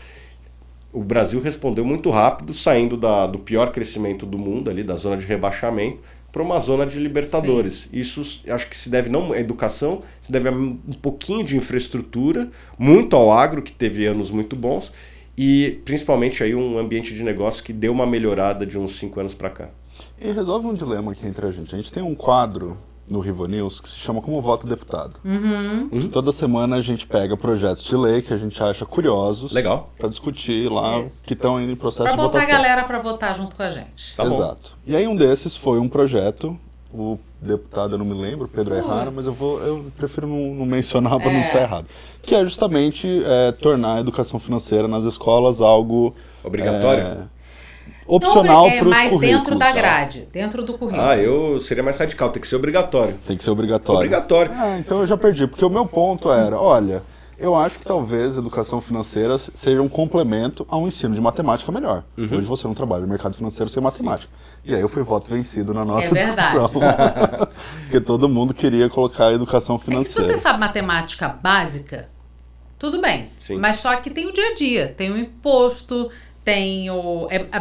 O Brasil respondeu muito rápido, saindo do pior crescimento do mundo, ali, da zona de rebaixamento, para uma zona de libertadores. Isso acho que se deve não à educação, se deve a um pouquinho de infraestrutura, muito ao agro, que teve anos muito bons, e principalmente aí um ambiente de negócio que deu uma melhorada de uns 5 anos para cá. E resolve um dilema aqui entre a gente. A gente tem um quadro no Rivo News que se chama Como Vota Deputado. Toda semana a gente pega projetos de lei que a gente acha curiosos para discutir lá, que estão indo em processo de votação. Para botar a galera para votar junto com a gente. Exato. E aí um desses foi um projeto, o deputado, eu não me lembro, Pedro Errara, mas eu prefiro não mencionar para não estar errado, que é justamente tornar a educação financeira nas escolas algo... Obrigatório? Opcional para os currículos. Mas dentro da grade, dentro do currículo. Eu seria mais radical, tem que ser obrigatório. Tem que ser obrigatório. Então eu já perdi, porque o meu ponto era, olha, eu acho que talvez a educação financeira seja um complemento a um ensino de matemática melhor. Hoje você não trabalha no mercado financeiro sem matemática. E aí eu fui voto vencido na nossa discussão. Porque todo mundo queria colocar a educação financeira. Se você sabe matemática básica, tudo bem. Sim. Mas só que tem o dia a dia, tem o imposto... Tem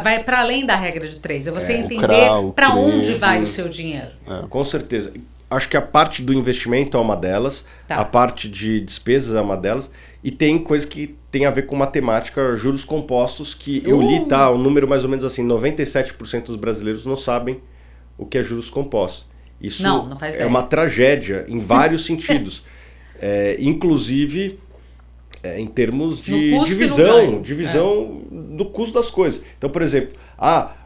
vai para além da regra de 3. É você entender para onde vai o seu dinheiro. Com certeza. Acho que a parte do investimento é uma delas, a parte de despesas é uma delas, e tem coisa que tem a ver com matemática, juros compostos, que eu li, um número mais ou menos assim, 97% dos brasileiros não sabem o que é juros compostos. Isso não faz ideia. Uma tragédia em vários sentidos. Inclusive... em termos de divisão do custo das coisas. Então, por exemplo,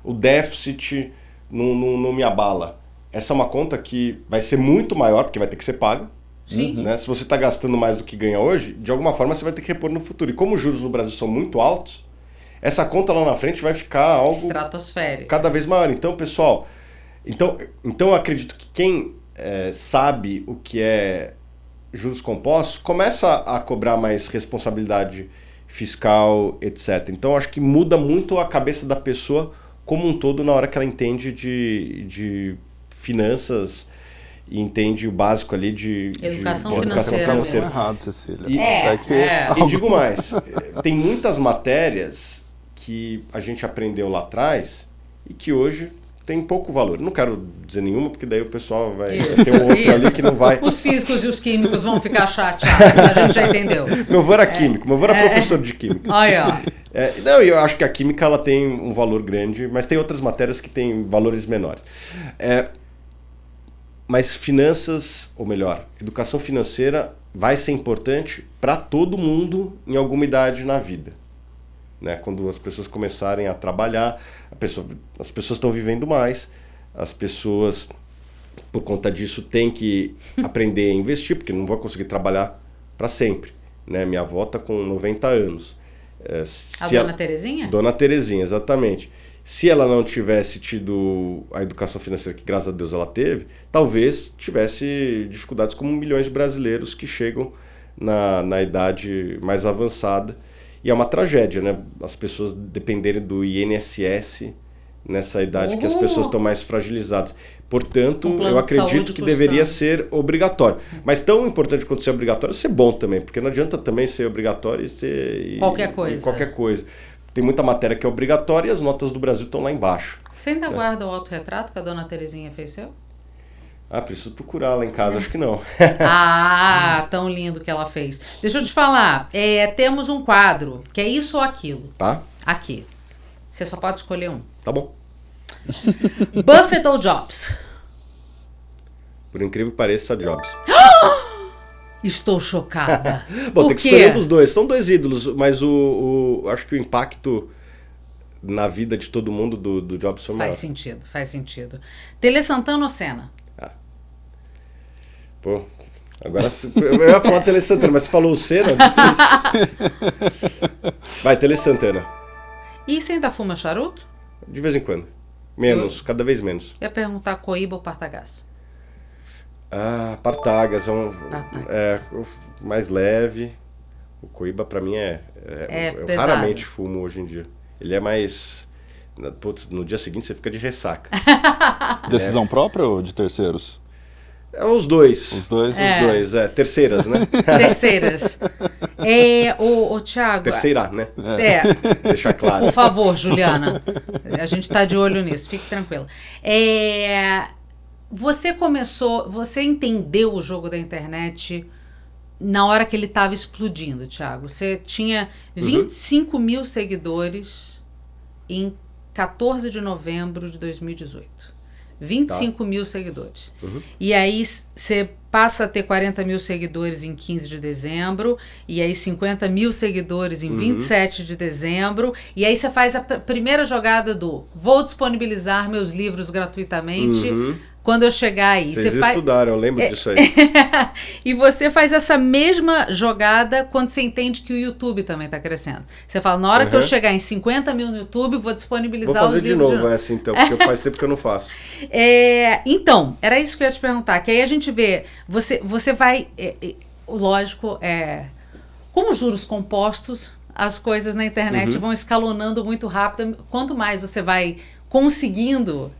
o déficit não me abala. Essa é uma conta que vai ser muito maior, porque vai ter que ser paga. Sim. Né? Se você está gastando mais do que ganha hoje, de alguma forma você vai ter que repor no futuro. E como os juros no Brasil são muito altos, essa conta lá na frente vai ficar algo estratosférico, cada vez maior. Então, pessoal, Então eu acredito que quem sabe o que é juros compostos começa a cobrar mais responsabilidade fiscal, etc. Então acho que muda muito a cabeça da pessoa como um todo na hora que ela entende de finanças e entende o básico ali de Educação financeira. financeira. Não é errado, Cecília. E digo mais, tem muitas matérias que a gente aprendeu lá atrás e que hoje tem pouco valor. Não quero dizer nenhuma, porque daí o pessoal vai ter um outro ali que não vai. Os físicos e os químicos vão ficar chateados, a gente já entendeu. Meu avô era químico, meu avô era professor de química. Olha, ó. Não, eu acho que a química ela tem um valor grande, mas tem outras matérias que têm valores menores. Mas finanças, ou melhor, educação financeira vai ser importante para todo mundo em alguma idade na vida. Né? Quando as pessoas começarem a trabalhar, as pessoas estão vivendo mais, as pessoas, por conta disso, têm que aprender a investir, porque não vão conseguir trabalhar para sempre. Né? Minha avó está com 90 anos. Dona Terezinha? Dona Terezinha, exatamente. Se ela não tivesse tido a educação financeira que, graças a Deus, ela teve, talvez tivesse dificuldades como milhões de brasileiros que chegam na idade mais avançada. E é uma tragédia, né? As pessoas dependerem do INSS nessa idade que as pessoas estão mais fragilizadas. Portanto, eu acredito que deveria ser obrigatório. Sim. Mas tão importante quanto ser obrigatório, ser bom também, porque não adianta também ser obrigatório e ser... Qualquer coisa. Tem muita matéria que é obrigatória e as notas do Brasil estão lá embaixo. Você ainda guarda o autorretrato que a dona Terezinha fez seu? Preciso procurar lá em casa, acho que não. Tão lindo que ela fez. Deixa eu te falar, temos um quadro, que é isso ou aquilo. Tá. Aqui. Você só pode escolher um. Tá bom. Buffett ou Jobs? Por incrível que pareça, Jobs. Estou chocada. Bom, tem que escolher um dos dois. São dois ídolos, mas acho que o impacto na vida de todo mundo do Jobs foi maior. Faz sentido. Tele Santana ou Senna? Pô, agora eu ia falar Tele Santana, mas você falou o Senna, Vai, Tele Santana. E você ainda fuma charuto? De vez em quando. Menos, cada vez menos. Eu ia perguntar Coíba ou Partagás? Partagas. Partagás. Mais leve. O Coíba pra mim eu pesado. Raramente fumo hoje em dia. Ele é mais... Putz, no dia seguinte você fica de ressaca. Decisão própria ou de terceiros? Os dois. Os dois? Os dois, terceiras, né? Terceiras. O Thiago... Terceira, né? Deixar claro. Por favor, Juliana. A gente tá de olho nisso, fique tranquila. Você entendeu o jogo da internet na hora que ele estava explodindo, Thiago. Você tinha 25 mil seguidores em 14 de novembro de 2018. 25 mil seguidores. E aí você passa a ter 40 mil seguidores em 15 de dezembro, e aí 50 mil seguidores em 27 de dezembro, e aí você faz a primeira jogada vou disponibilizar meus livros gratuitamente quando eu chegar aí. Vocês estudaram, eu lembro disso aí. E você faz essa mesma jogada quando você entende que o YouTube também está crescendo. Você fala, na hora que eu chegar em 50 mil no YouTube, vou disponibilizar os livros. Vou fazer de novo, assim, então, porque faz tempo que eu não faço. Então, era isso que eu ia te perguntar, que aí a gente vê, você vai, lógico, como juros compostos, as coisas na internet vão escalonando muito rápido. Quanto mais você vai conseguindo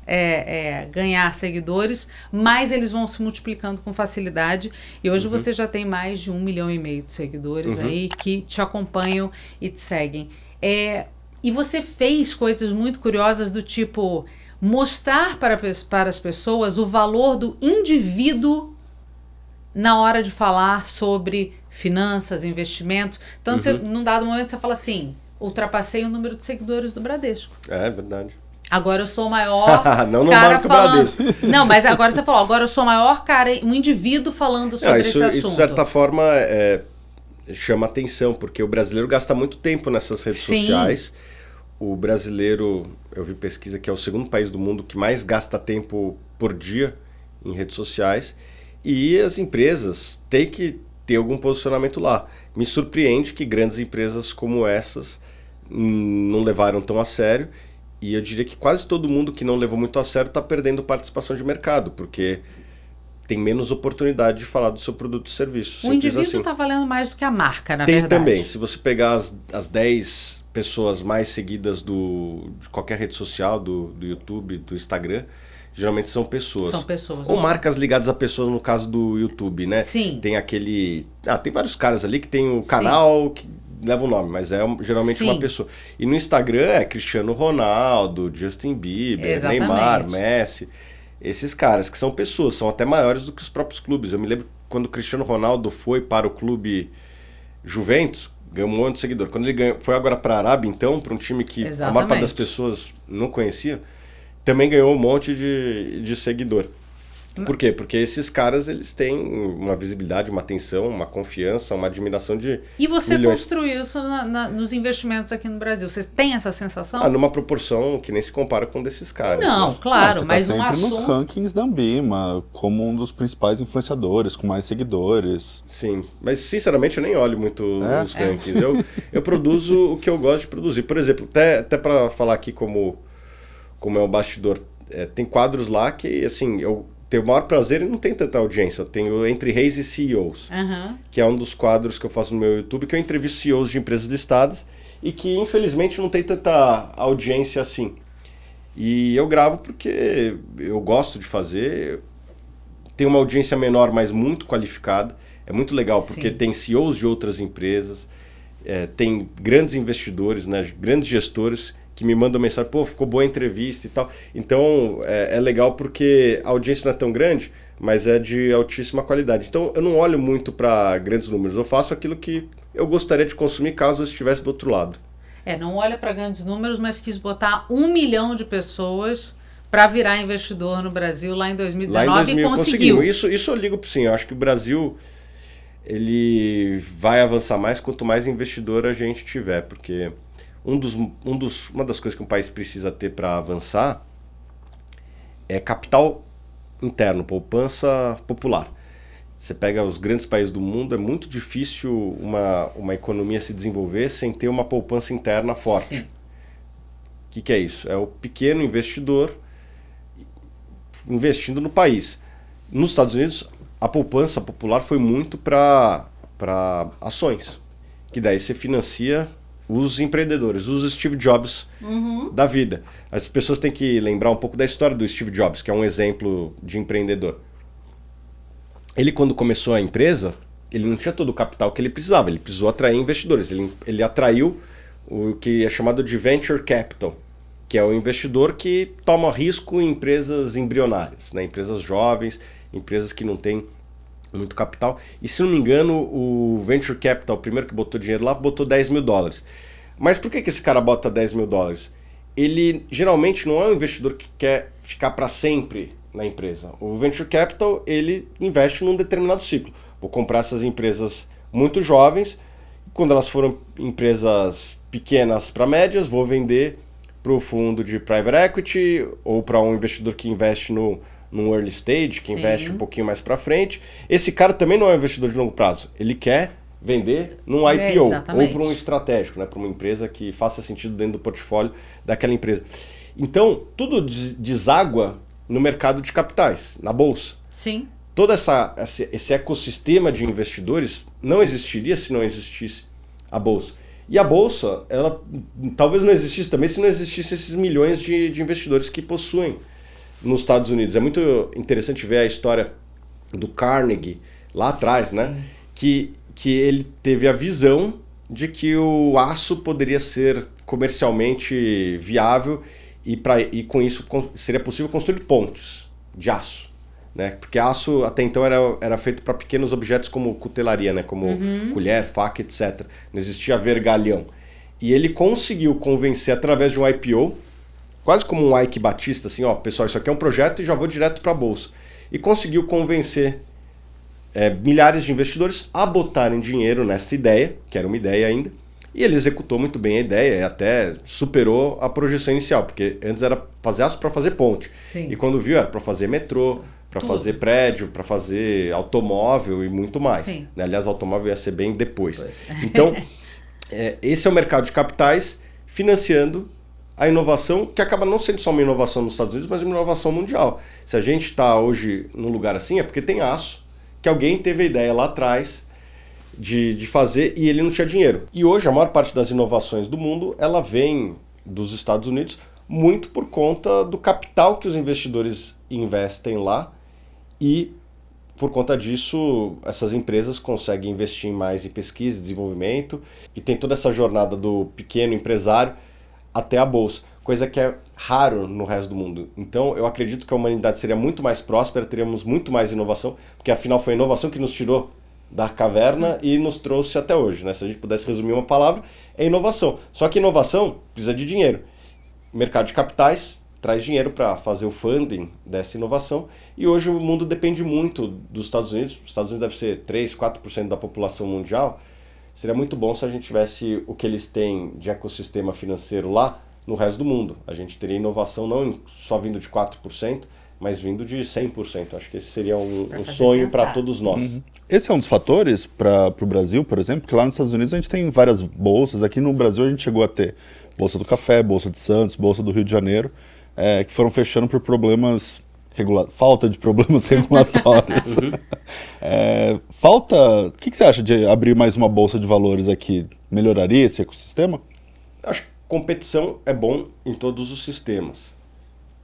ganhar seguidores, mais eles vão se multiplicando com facilidade. E hoje você já tem mais de 1,5 milhão de seguidores aí que te acompanham e te seguem. E você fez coisas muito curiosas do tipo mostrar para as pessoas o valor do indivíduo na hora de falar sobre finanças, investimentos. Tanto num dado momento você fala assim, ultrapassei o número de seguidores do Bradesco. É verdade. Agora eu sou o maior não cara falando... Bradesco. Não, mas agora você falou, agora eu sou o maior cara, um indivíduo falando sobre esse assunto. Isso, de certa forma, chama atenção, porque o brasileiro gasta muito tempo nessas redes sociais. O brasileiro, eu vi pesquisa que é o segundo país do mundo que mais gasta tempo por dia em redes sociais. E as empresas têm que ter algum posicionamento lá. Me surpreende que grandes empresas como essas não levaram tão a sério. E eu diria que quase todo mundo que não levou muito a sério está perdendo participação de mercado, porque tem menos oportunidade de falar do seu produto ou serviço. O indivíduo assim. está valendo mais do que a marca, na Tem verdade. também. Se você pegar as 10 pessoas mais seguidas de qualquer rede social, do YouTube, do Instagram, geralmente são pessoas. São pessoas. Ou marcas ligadas a pessoas, no caso do YouTube, né? Sim. Tem aquele... tem vários caras ali que tem o canal que leva o nome, mas é geralmente uma pessoa. E no Instagram é Cristiano Ronaldo, Justin Bieber, Exatamente. Neymar, Messi. Esses caras que são pessoas, são até maiores do que os próprios clubes. Eu me lembro quando o Cristiano Ronaldo foi para o clube Juventus, ganhou um monte de seguidor. Quando ele foi agora para a Arábia, então, para um time que a maior parte das pessoas não conhecia, também ganhou um monte de seguidor. Por quê? Porque esses caras, eles têm uma visibilidade, uma atenção, uma confiança, uma admiração de E você milhões. construiu isso nos investimentos aqui no Brasil. Você tem essa sensação? Numa proporção que nem se compara com desses caras. Não, né? claro, Você mas tá um sempre nos assunto... rankings da Ambima, como um dos principais influenciadores, com mais seguidores. Sim, mas sinceramente eu nem olho muito os rankings. Eu produzo o que eu gosto de produzir. Por exemplo, até para falar aqui como é um bastidor, tem quadros lá que, assim, eu tenho o maior prazer e não tem tanta audiência. Eu tenho Entre Reis e CEOs, que é um dos quadros que eu faço no meu YouTube, que eu entrevisto CEOs de empresas listadas e que, infelizmente, não tem tanta audiência assim. E eu gravo porque eu gosto de fazer. Tem uma audiência menor, mas muito qualificada. É muito legal, porque tem CEOs de outras empresas, tem grandes investidores, né, grandes gestores que me mandam mensagem, ficou boa a entrevista e tal. Então, é legal porque a audiência não é tão grande, mas é de altíssima qualidade. Então, eu não olho muito para grandes números. Eu faço aquilo que eu gostaria de consumir caso eu estivesse do outro lado. Não olha para grandes números, mas quis botar 1 milhão de pessoas para virar investidor no Brasil lá em 2019 lá em 2000, e conseguiu. Isso eu ligo sim. Eu acho que o Brasil ele vai avançar mais quanto mais investidor a gente tiver, porque uma das coisas que um país precisa ter para avançar é capital interno, poupança popular. Você pega os grandes países do mundo, é muito difícil uma economia se desenvolver sem ter uma poupança interna forte. O que é isso? É o pequeno investidor investindo no país. Nos Estados Unidos, a poupança popular foi muito para ações, que daí você financia os empreendedores, os Steve Jobs da vida. As pessoas têm que lembrar um pouco da história do Steve Jobs, que é um exemplo de empreendedor. Ele, quando começou a empresa, ele não tinha todo o capital que ele precisava, ele precisou atrair investidores. Ele atraiu o que é chamado de Venture Capital, que é o investidor que toma risco em empresas embrionárias, né? Empresas jovens, empresas que não têm muito capital. E se não me engano, o Venture Capital, o primeiro que botou dinheiro lá, botou $10 mil. Mas por que esse cara bota $10 mil? Ele geralmente não é um investidor que quer ficar para sempre na empresa. O Venture Capital, ele investe num determinado ciclo. Vou comprar essas empresas muito jovens, quando elas foram empresas pequenas para médias, vou vender para o fundo de private equity ou para um investidor que investe num early stage, que investe um pouquinho mais para frente. Esse cara também não é um investidor de longo prazo. Ele quer vender num IPO ou para um estratégico, né, para uma empresa que faça sentido dentro do portfólio daquela empresa. Então, tudo deságua no mercado de capitais, na bolsa. Sim. Todo esse ecossistema de investidores não existiria se não existisse a bolsa. E a bolsa, ela talvez não existisse também se não existissem esses milhões de investidores que possuem nos Estados Unidos. É muito interessante ver a história do Carnegie lá atrás, né? Que ele teve a visão de que o aço poderia ser comercialmente viável e com isso seria possível construir pontes de aço, né? Porque aço até então era feito para pequenos objetos como cutelaria, né? Como colher, faca, etc. Não existia vergalhão. E ele conseguiu convencer através de um IPO, quase como um Ike Batista, assim, pessoal, isso aqui é um projeto e já vou direto para a bolsa. E conseguiu convencer milhares de investidores a botarem dinheiro nessa ideia, que era uma ideia ainda, e ele executou muito bem a ideia e até superou a projeção inicial, porque antes era fazer aço para fazer ponte. Sim. E quando viu, era para fazer metrô, para fazer prédio, para fazer automóvel e muito mais. Sim. Né? Aliás, automóvel ia ser bem depois. Então, esse é o mercado de capitais financiando a inovação, que acaba não sendo só uma inovação nos Estados Unidos, mas uma inovação mundial. Se a gente está hoje num lugar assim, é porque tem aço, que alguém teve a ideia lá atrás de fazer e ele não tinha dinheiro. E hoje a maior parte das inovações do mundo, ela vem dos Estados Unidos muito por conta do capital que os investidores investem lá e por conta disso essas empresas conseguem investir mais em pesquisa e desenvolvimento e tem toda essa jornada do pequeno empresário até a bolsa, coisa que é raro no resto do mundo. Então eu acredito que a humanidade seria muito mais próspera, teríamos muito mais inovação, porque afinal foi a inovação que nos tirou da caverna e nos trouxe até hoje, né? Se a gente pudesse resumir uma palavra, é inovação. Só que inovação precisa de dinheiro. O mercado de capitais traz dinheiro para fazer o funding dessa inovação e hoje o mundo depende muito dos Estados Unidos. Os Estados Unidos deve ser 3, 4% da população mundial. Seria muito bom se a gente tivesse o que eles têm de ecossistema financeiro lá no resto do mundo. A gente teria inovação não só vindo de 4%, mas vindo de 100%. Acho que esse seria um sonho para todos nós. Uhum. Esse é um dos fatores para o Brasil, por exemplo, porque lá nos Estados Unidos a gente tem várias bolsas. Aqui no Brasil a gente chegou a ter Bolsa do Café, Bolsa de Santos, Bolsa do Rio de Janeiro, que foram fechando por problemas, falta de problemas regulatórios. O que você acha de abrir mais uma Bolsa de Valores aqui? Melhoraria esse ecossistema? Acho que competição é bom em todos os sistemas,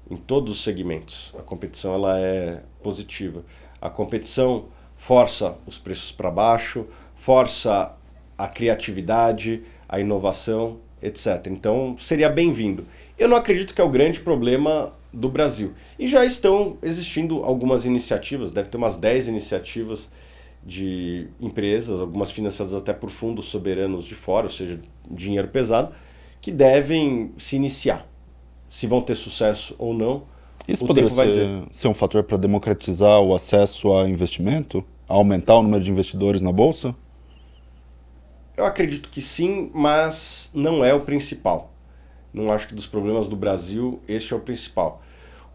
em todos os segmentos. A competição ela é positiva. A competição força os preços para baixo, força a criatividade, a inovação, etc. Então seria bem-vindo. Eu não acredito que é o grande problema do Brasil. E já estão existindo algumas iniciativas, deve ter umas 10 iniciativas de empresas, algumas financiadas até por fundos soberanos de fora, ou seja, dinheiro pesado, que devem se iniciar. Se vão ter sucesso ou não, isso o poderia tempo vai dizer. Ser um fator para democratizar o acesso a investimento? Aumentar o número de investidores na Bolsa? Eu acredito que sim, mas não é o principal. Não acho que dos problemas do Brasil, este é o principal.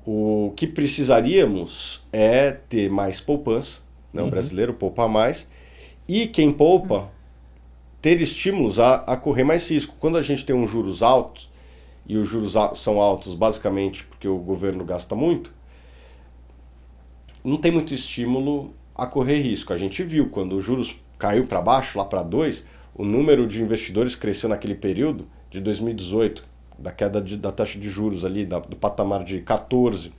O que precisaríamos é ter mais poupança, né? O brasileiro poupar mais, e quem poupa, ter estímulos a correr mais risco. Quando a gente tem uns juros altos, e os juros são altos basicamente porque o governo gasta muito, não tem muito estímulo a correr risco. A gente viu, quando os juros caiu para baixo, lá para 2, o número de investidores cresceu naquele período de 2018, da queda da taxa de juros ali, do patamar de 14,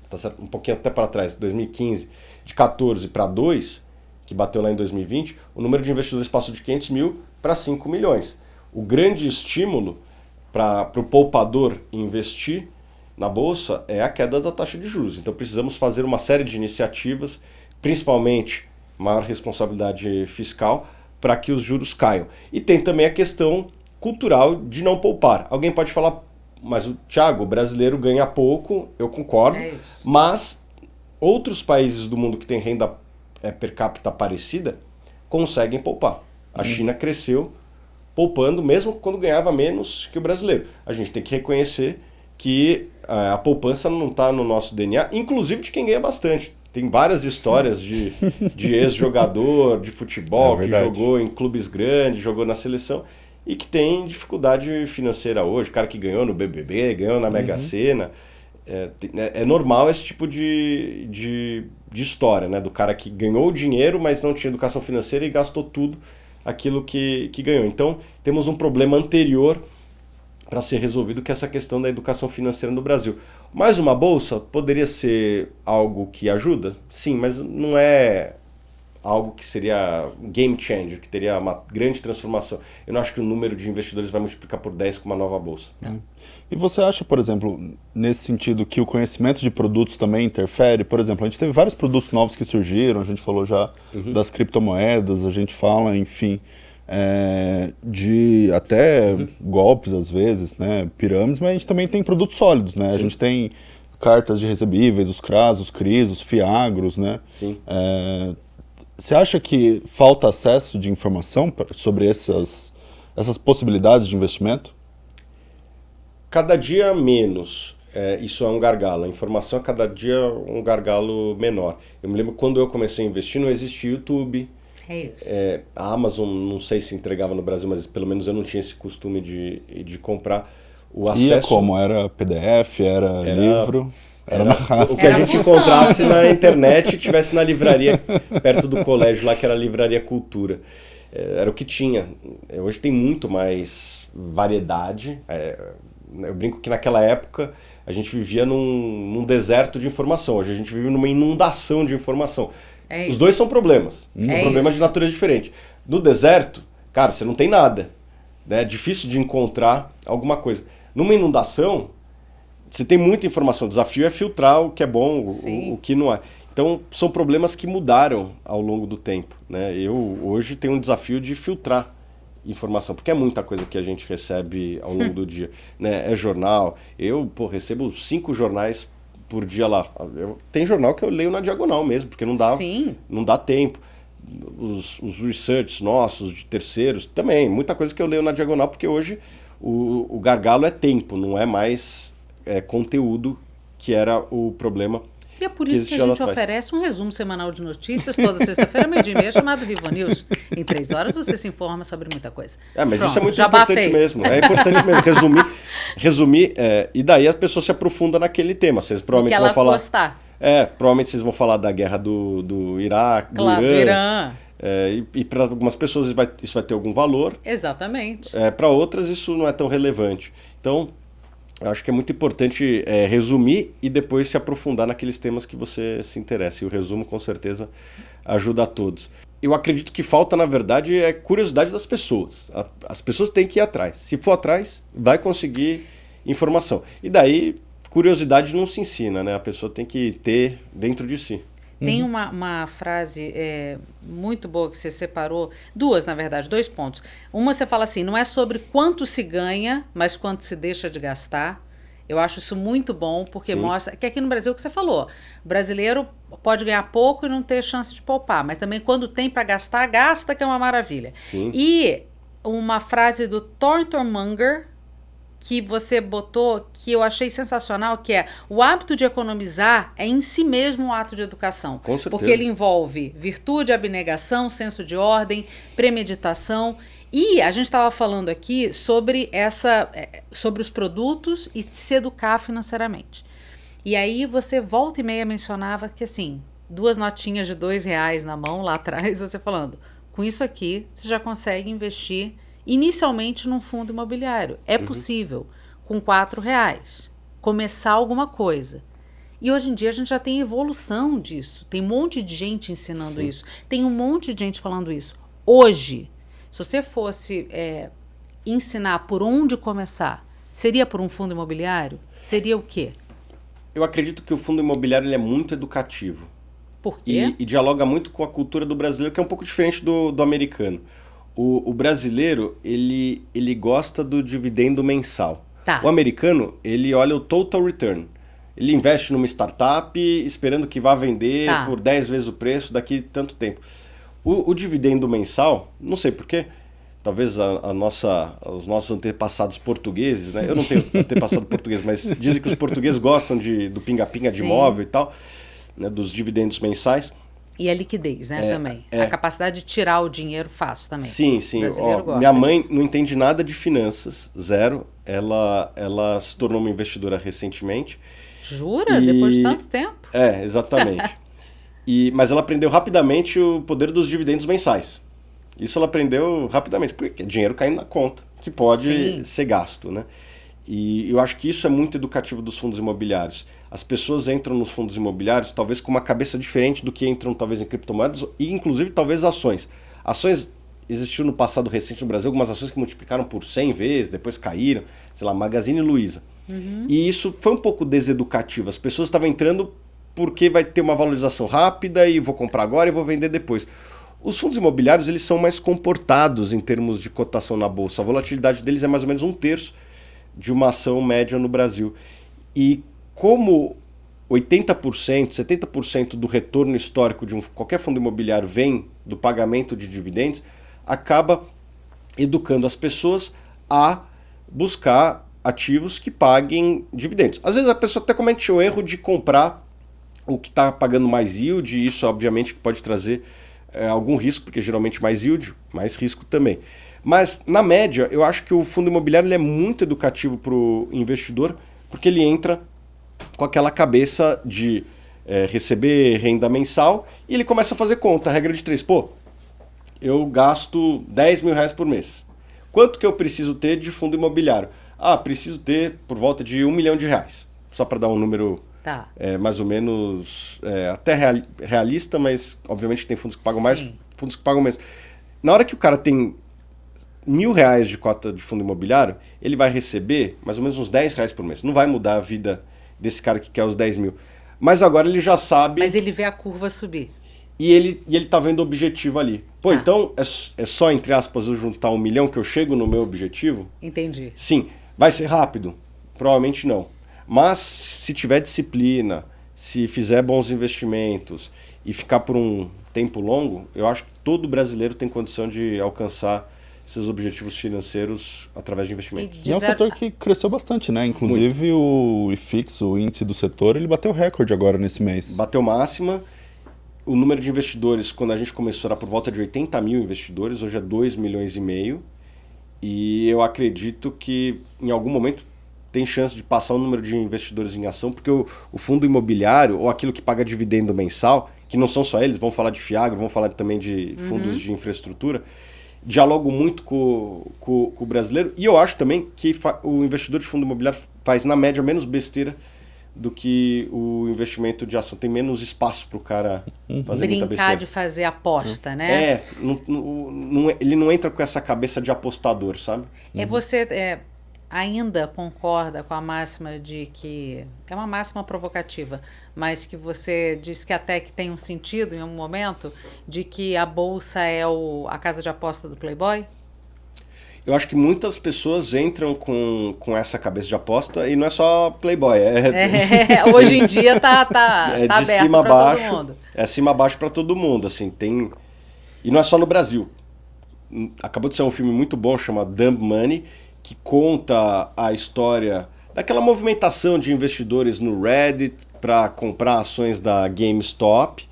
tá certo? Um pouquinho até para trás, 2015, de 14 para 2, que bateu lá em 2020, o número de investidores passou de 500 mil para 5 milhões. O grande estímulo para o poupador investir na Bolsa é a queda da taxa de juros. Então precisamos fazer uma série de iniciativas, principalmente maior responsabilidade fiscal, para que os juros caiam. E tem também a questão cultural de não poupar. Alguém pode falar, mas Thiago, o brasileiro ganha pouco, eu concordo, mas outros países do mundo que têm renda per capita parecida conseguem poupar. A China cresceu poupando, mesmo quando ganhava menos que o brasileiro. A gente tem que reconhecer que a poupança não está no nosso DNA, inclusive de quem ganha bastante. Tem várias histórias de ex-jogador de futebol que jogou em clubes grandes, jogou na seleção e que tem dificuldade financeira hoje. O cara que ganhou no BBB, ganhou na Mega Sena. É normal esse tipo de história, né? Do cara que ganhou dinheiro, mas não tinha educação financeira e gastou tudo aquilo que ganhou. Então, temos um problema anterior para ser resolvido, que é essa questão da educação financeira no Brasil. Mais uma bolsa poderia ser algo que ajuda? Sim, mas não é algo que seria game changer, que teria uma grande transformação. Eu não acho que o número de investidores vai multiplicar por 10 com uma nova bolsa. E você acha, por exemplo, nesse sentido, que o conhecimento de produtos também interfere? Por exemplo, a gente teve vários produtos novos que surgiram, a gente falou já das criptomoedas, a gente fala, enfim, de até golpes às vezes, né, pirâmides, mas a gente também tem produtos sólidos, né? Sim. A gente tem cartas de recebíveis, os CRAs, os CRIs, os FIAGROS, né? Sim. Você acha que falta acesso de informação sobre essas possibilidades de investimento? Cada dia menos. Isso é um gargalo. A informação é cada dia um gargalo menor. Eu me lembro quando eu comecei a investir, não existia YouTube. A Amazon, não sei se entregava no Brasil, mas pelo menos eu não tinha esse costume de comprar. O acesso... como? Era PDF, era livro? Era na o que a gente encontrasse na internet e tivesse na livraria, perto do colégio lá, que era a Livraria Cultura. Era o que tinha. Hoje tem muito mais variedade. Eu brinco que naquela época a gente vivia num deserto de informação. Hoje a gente vive numa inundação de informação. Os dois são problemas. São problemas de natureza diferente. No deserto, cara, você não tem nada. É difícil de encontrar alguma coisa. Numa inundação, você tem muita informação. O desafio é filtrar o que é bom, o que não é. Então, são problemas que mudaram ao longo do tempo, né? Eu hoje tenho um desafio de filtrar informação, porque é muita coisa que a gente recebe ao longo do dia, né? É jornal. Eu, recebo 5 jornais por dia lá. Tem jornal que eu leio na diagonal mesmo, porque não dá tempo. Os research nossos, de terceiros, também. Muita coisa que eu leio na diagonal, porque hoje o gargalo é tempo, não é mais conteúdo, que era o problema. E é por isso que a gente oferece um resumo semanal de notícias toda sexta-feira, 12h30, chamado Vivo News. Em 3 horas você se informa sobre muita coisa. Mas isso é muito importante mesmo. É importante mesmo resumir e daí a pessoa se aprofunda naquele tema. Vocês provavelmente vão falar. Gostar. Provavelmente vocês vão falar da guerra do Iraque, do Irã. E para algumas pessoas isso vai ter algum valor. Exatamente. Para outras isso não é tão relevante. Então, eu acho que é muito importante resumir e depois se aprofundar naqueles temas que você se interessa. E o resumo, com certeza, ajuda a todos. Eu acredito que falta, na verdade, curiosidade das pessoas. As pessoas têm que ir atrás. Se for atrás, vai conseguir informação. E daí, curiosidade não se ensina, né? A pessoa tem que ter dentro de si. Tem uma frase muito boa que você separou, 2, na verdade, 2 pontos. Uma, você fala assim, não é sobre quanto se ganha, mas quanto se deixa de gastar. Eu acho isso muito bom, porque mostra que aqui no Brasil, o que você falou, o brasileiro pode ganhar pouco e não ter chance de poupar, mas também quando tem para gastar, gasta, que é uma maravilha. Sim. E uma frase do Thornton Munger, que você botou, que eu achei sensacional, que é: o hábito de economizar é em si mesmo um ato de educação. Com certeza. Porque ele envolve virtude, abnegação, senso de ordem, premeditação. E a gente estava falando aqui sobre os produtos e se educar financeiramente. E aí você volta e meia mencionava que, assim, 2 notinhas de R$2 na mão lá atrás, você falando, com isso aqui você já consegue investir inicialmente num fundo imobiliário. É possível, com R$4, começar alguma coisa. E hoje em dia a gente já tem evolução disso. Tem um monte de gente ensinando isso. Tem um monte de gente falando isso. Hoje, se você fosse ensinar por onde começar, seria por um fundo imobiliário? Seria o quê? Eu acredito que o fundo imobiliário ele é muito educativo. Por quê? E dialoga muito com a cultura do brasileiro, que é um pouco diferente do americano. O brasileiro, ele gosta do dividendo mensal. Tá. O americano, ele olha o total return. Ele investe numa startup esperando que vá vender por 10 vezes o preço daqui a tanto tempo. O dividendo mensal, não sei porquê, talvez os nossos antepassados portugueses, né? Eu não tenho antepassado português, mas dizem que os portugueses gostam do pinga-pinga de imóvel e tal, né? Dos dividendos mensais. E a liquidez, né, também. A capacidade de tirar o dinheiro fácil também. Sim. Minha mãe não entende nada de finanças, zero. Ela se tornou uma investidora recentemente. Jura? Depois de tanto tempo? Exatamente. Mas ela aprendeu rapidamente o poder dos dividendos mensais. Isso ela aprendeu rapidamente, porque é dinheiro caindo na conta, que pode ser gasto, né? E eu acho que isso é muito educativo dos fundos imobiliários. As pessoas entram nos fundos imobiliários talvez com uma cabeça diferente do que entram talvez em criptomoedas e inclusive talvez ações. Ações, existiu no passado recente no Brasil algumas ações que multiplicaram por 100 vezes, depois caíram, sei lá, Magazine Luiza. E isso foi um pouco deseducativo. As pessoas estavam entrando porque vai ter uma valorização rápida e vou comprar agora e vou vender depois. Os fundos imobiliários eles são mais comportados em termos de cotação na bolsa. A volatilidade deles é mais ou menos 1/3 de uma ação média no Brasil. E como 80%, 70% do retorno histórico de qualquer fundo imobiliário vem do pagamento de dividendos, acaba educando as pessoas a buscar ativos que paguem dividendos. Às vezes a pessoa até comete o erro de comprar o que está pagando mais yield, e isso obviamente pode trazer algum risco, porque geralmente mais yield, mais risco também. Mas, na média, eu acho que o fundo imobiliário ele é muito educativo para o investidor, porque ele entra com aquela cabeça de receber renda mensal e ele começa a fazer conta, a regra de 3. Pô, eu gasto 10 mil reais por mês. Quanto que eu preciso ter de fundo imobiliário? Preciso ter por volta de R$1 milhão. Só para dar um número mais ou menos até realista, mas obviamente tem fundos que pagam mais, fundos que pagam menos. Na hora que o cara tem R$1.000 de cota de fundo imobiliário, ele vai receber mais ou menos uns R$10 por mês. Não vai mudar a vida desse cara que quer os 10 mil. Mas agora ele já sabe... Mas ele vê a curva subir. E ele tá vendo o objetivo ali. Pô, então é só, entre aspas, eu juntar 1 milhão que eu chego no meu objetivo? Entendi. Sim. Vai ser rápido? Provavelmente não. Mas se tiver disciplina, se fizer bons investimentos e ficar por um tempo longo, eu acho que todo brasileiro tem condição de alcançar seus objetivos financeiros através de investimentos. E é um setor que cresceu bastante, né? Inclusive o IFIX, o índice do setor, ele bateu recorde agora nesse mês. Bateu máxima. O número de investidores, quando a gente começou, era por volta de 80 mil investidores, hoje é 2,5 milhões. E eu acredito que em algum momento tem chance de passar o número de investidores em ação, porque o fundo imobiliário, ou aquilo que paga dividendo mensal, que não são só eles, vão falar de Fiagro, vão falar também de fundos de infraestrutura, dialogo muito com o brasileiro. E eu acho também que o investidor de fundo imobiliário faz, na média, menos besteira do que o investimento de ação. Tem menos espaço para o cara fazer muita besteira. Brincar de fazer aposta, né? Ele não entra com essa cabeça de apostador, sabe? Você ainda concorda com a máxima de que... É uma máxima provocativa, mas que você diz que até que tem um sentido em um momento de que a bolsa é a casa de aposta do Playboy? Eu acho que muitas pessoas entram com essa cabeça de aposta e não é só Playboy. Hoje em dia tá aberto para todo mundo. É cima a baixo para todo mundo. Assim, e não é só no Brasil. Acabou de ser um filme muito bom chamado Dumb Money, que conta a história daquela movimentação de investidores no Reddit para comprar ações da GameStop.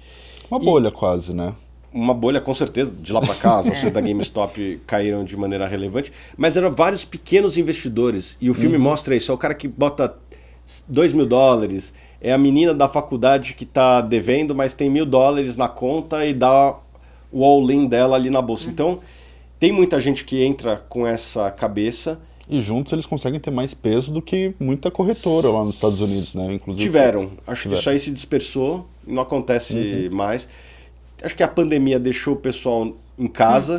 Uma bolha quase, né? Uma bolha, com certeza, de lá para cá, as ações da GameStop caíram de maneira relevante, mas eram vários pequenos investidores, e o filme mostra isso, é o cara que bota $2 mil, é a menina da faculdade que está devendo, mas tem $1.000 na conta e dá o all-in dela ali na bolsa. Então, tem muita gente que entra com essa cabeça. E juntos eles conseguem ter mais peso do que muita corretora lá nos Estados Unidos, né? Inclusive, Acho que isso aí se dispersou e não acontece mais. Acho que a pandemia deixou o pessoal em casa,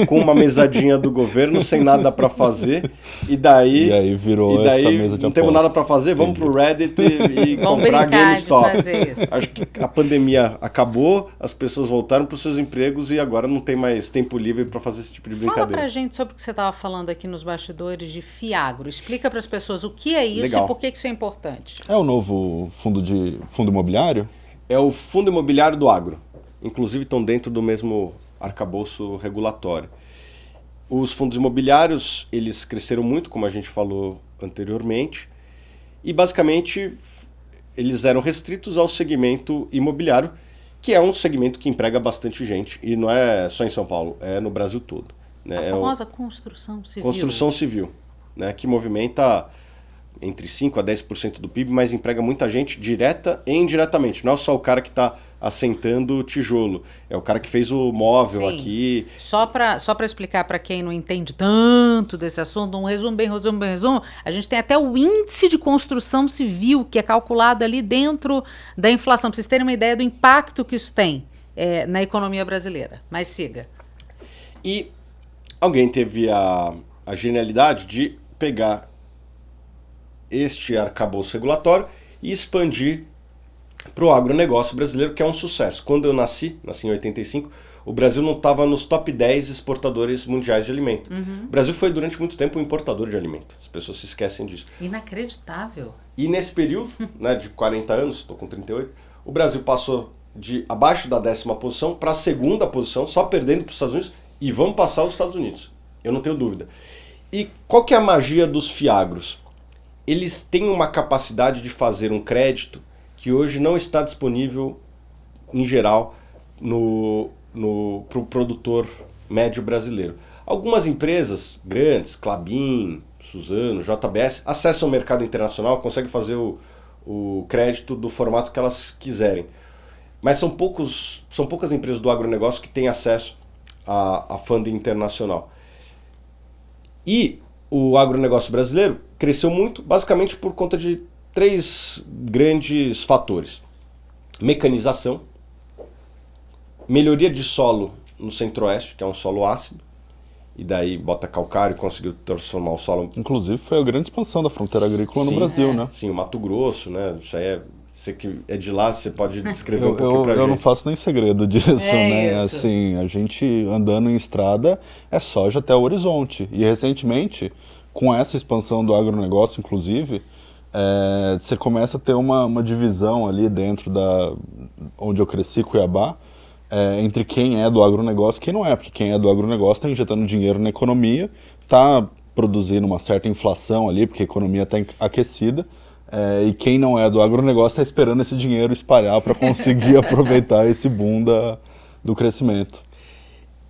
com uma mesadinha do governo, sem nada para fazer. E daí virou essa mesa de aposta. Não temos nada para fazer, vamos pro Reddit e comprar GameStop. Acho que a pandemia acabou, as pessoas voltaram para os seus empregos e agora não tem mais tempo livre para fazer esse tipo de brincadeira. Fala pra gente sobre o que você estava falando aqui nos bastidores de Fiagro. Explica para as pessoas o que é isso. Legal. E por que isso é importante. É o novo fundo imobiliário? É o fundo imobiliário do agro. Inclusive estão dentro do mesmo arcabouço regulatório. Os fundos imobiliários, eles cresceram muito, como a gente falou anteriormente, e basicamente eles eram restritos ao segmento imobiliário, que é um segmento que emprega bastante gente, e não é só em São Paulo, é no Brasil todo. Né? A famosa construção civil. Construção civil, né? Que movimenta entre 5% a 10% do PIB, mas emprega muita gente direta e indiretamente. Não é só o cara que está assentando tijolo, é o cara que fez o móvel aqui. Só para explicar para quem não entende tanto desse assunto, um resumo, a gente tem até o índice de construção civil, que é calculado ali dentro da inflação, para vocês terem uma ideia do impacto que isso tem na economia brasileira. Mas siga. E alguém teve a genialidade de pegar este arcabouço regulatório e expandir para o agronegócio brasileiro, que é um sucesso. Quando eu nasci em 85, o Brasil não estava nos top 10 exportadores mundiais de alimento. O Brasil foi durante muito tempo um importador de alimento. As pessoas se esquecem disso. Inacreditável. E nesse período, né, de 40 anos, estou com 38, o Brasil passou de abaixo da 10ª posição para a 2ª posição, só perdendo para os Estados Unidos, e vamos passar os Estados Unidos. Eu não tenho dúvida. E qual que é a magia dos fiagros? Eles têm uma capacidade de fazer um crédito que hoje não está disponível, em geral, para o produtor médio brasileiro. Algumas empresas grandes, Klabin, Suzano, JBS, acessam o mercado internacional, conseguem fazer o crédito do formato que elas quiserem. Mas são poucas empresas do agronegócio que têm acesso a funding internacional. E o agronegócio brasileiro cresceu muito, basicamente por conta de 3 grandes fatores. Mecanização, melhoria de solo no centro-oeste, que é um solo ácido, e daí bota calcário e conseguiu transformar o solo. Inclusive foi a grande expansão da fronteira agrícola no Brasil, né? Sim, o Mato Grosso, né? Isso aí você que é de lá, você pode descrever um pouquinho pra gente. Eu não faço nem segredo disso, né? Isso. Assim, a gente andando em estrada é soja até o horizonte. E recentemente, com essa expansão do agronegócio, inclusive, você começa a ter uma divisão ali dentro onde eu cresci, Cuiabá, entre quem é do agronegócio e quem não é. Porque quem é do agronegócio está injetando dinheiro na economia, está produzindo uma certa inflação ali, porque a economia está aquecida. E quem não é do agronegócio está esperando esse dinheiro espalhar para conseguir aproveitar esse boom do crescimento.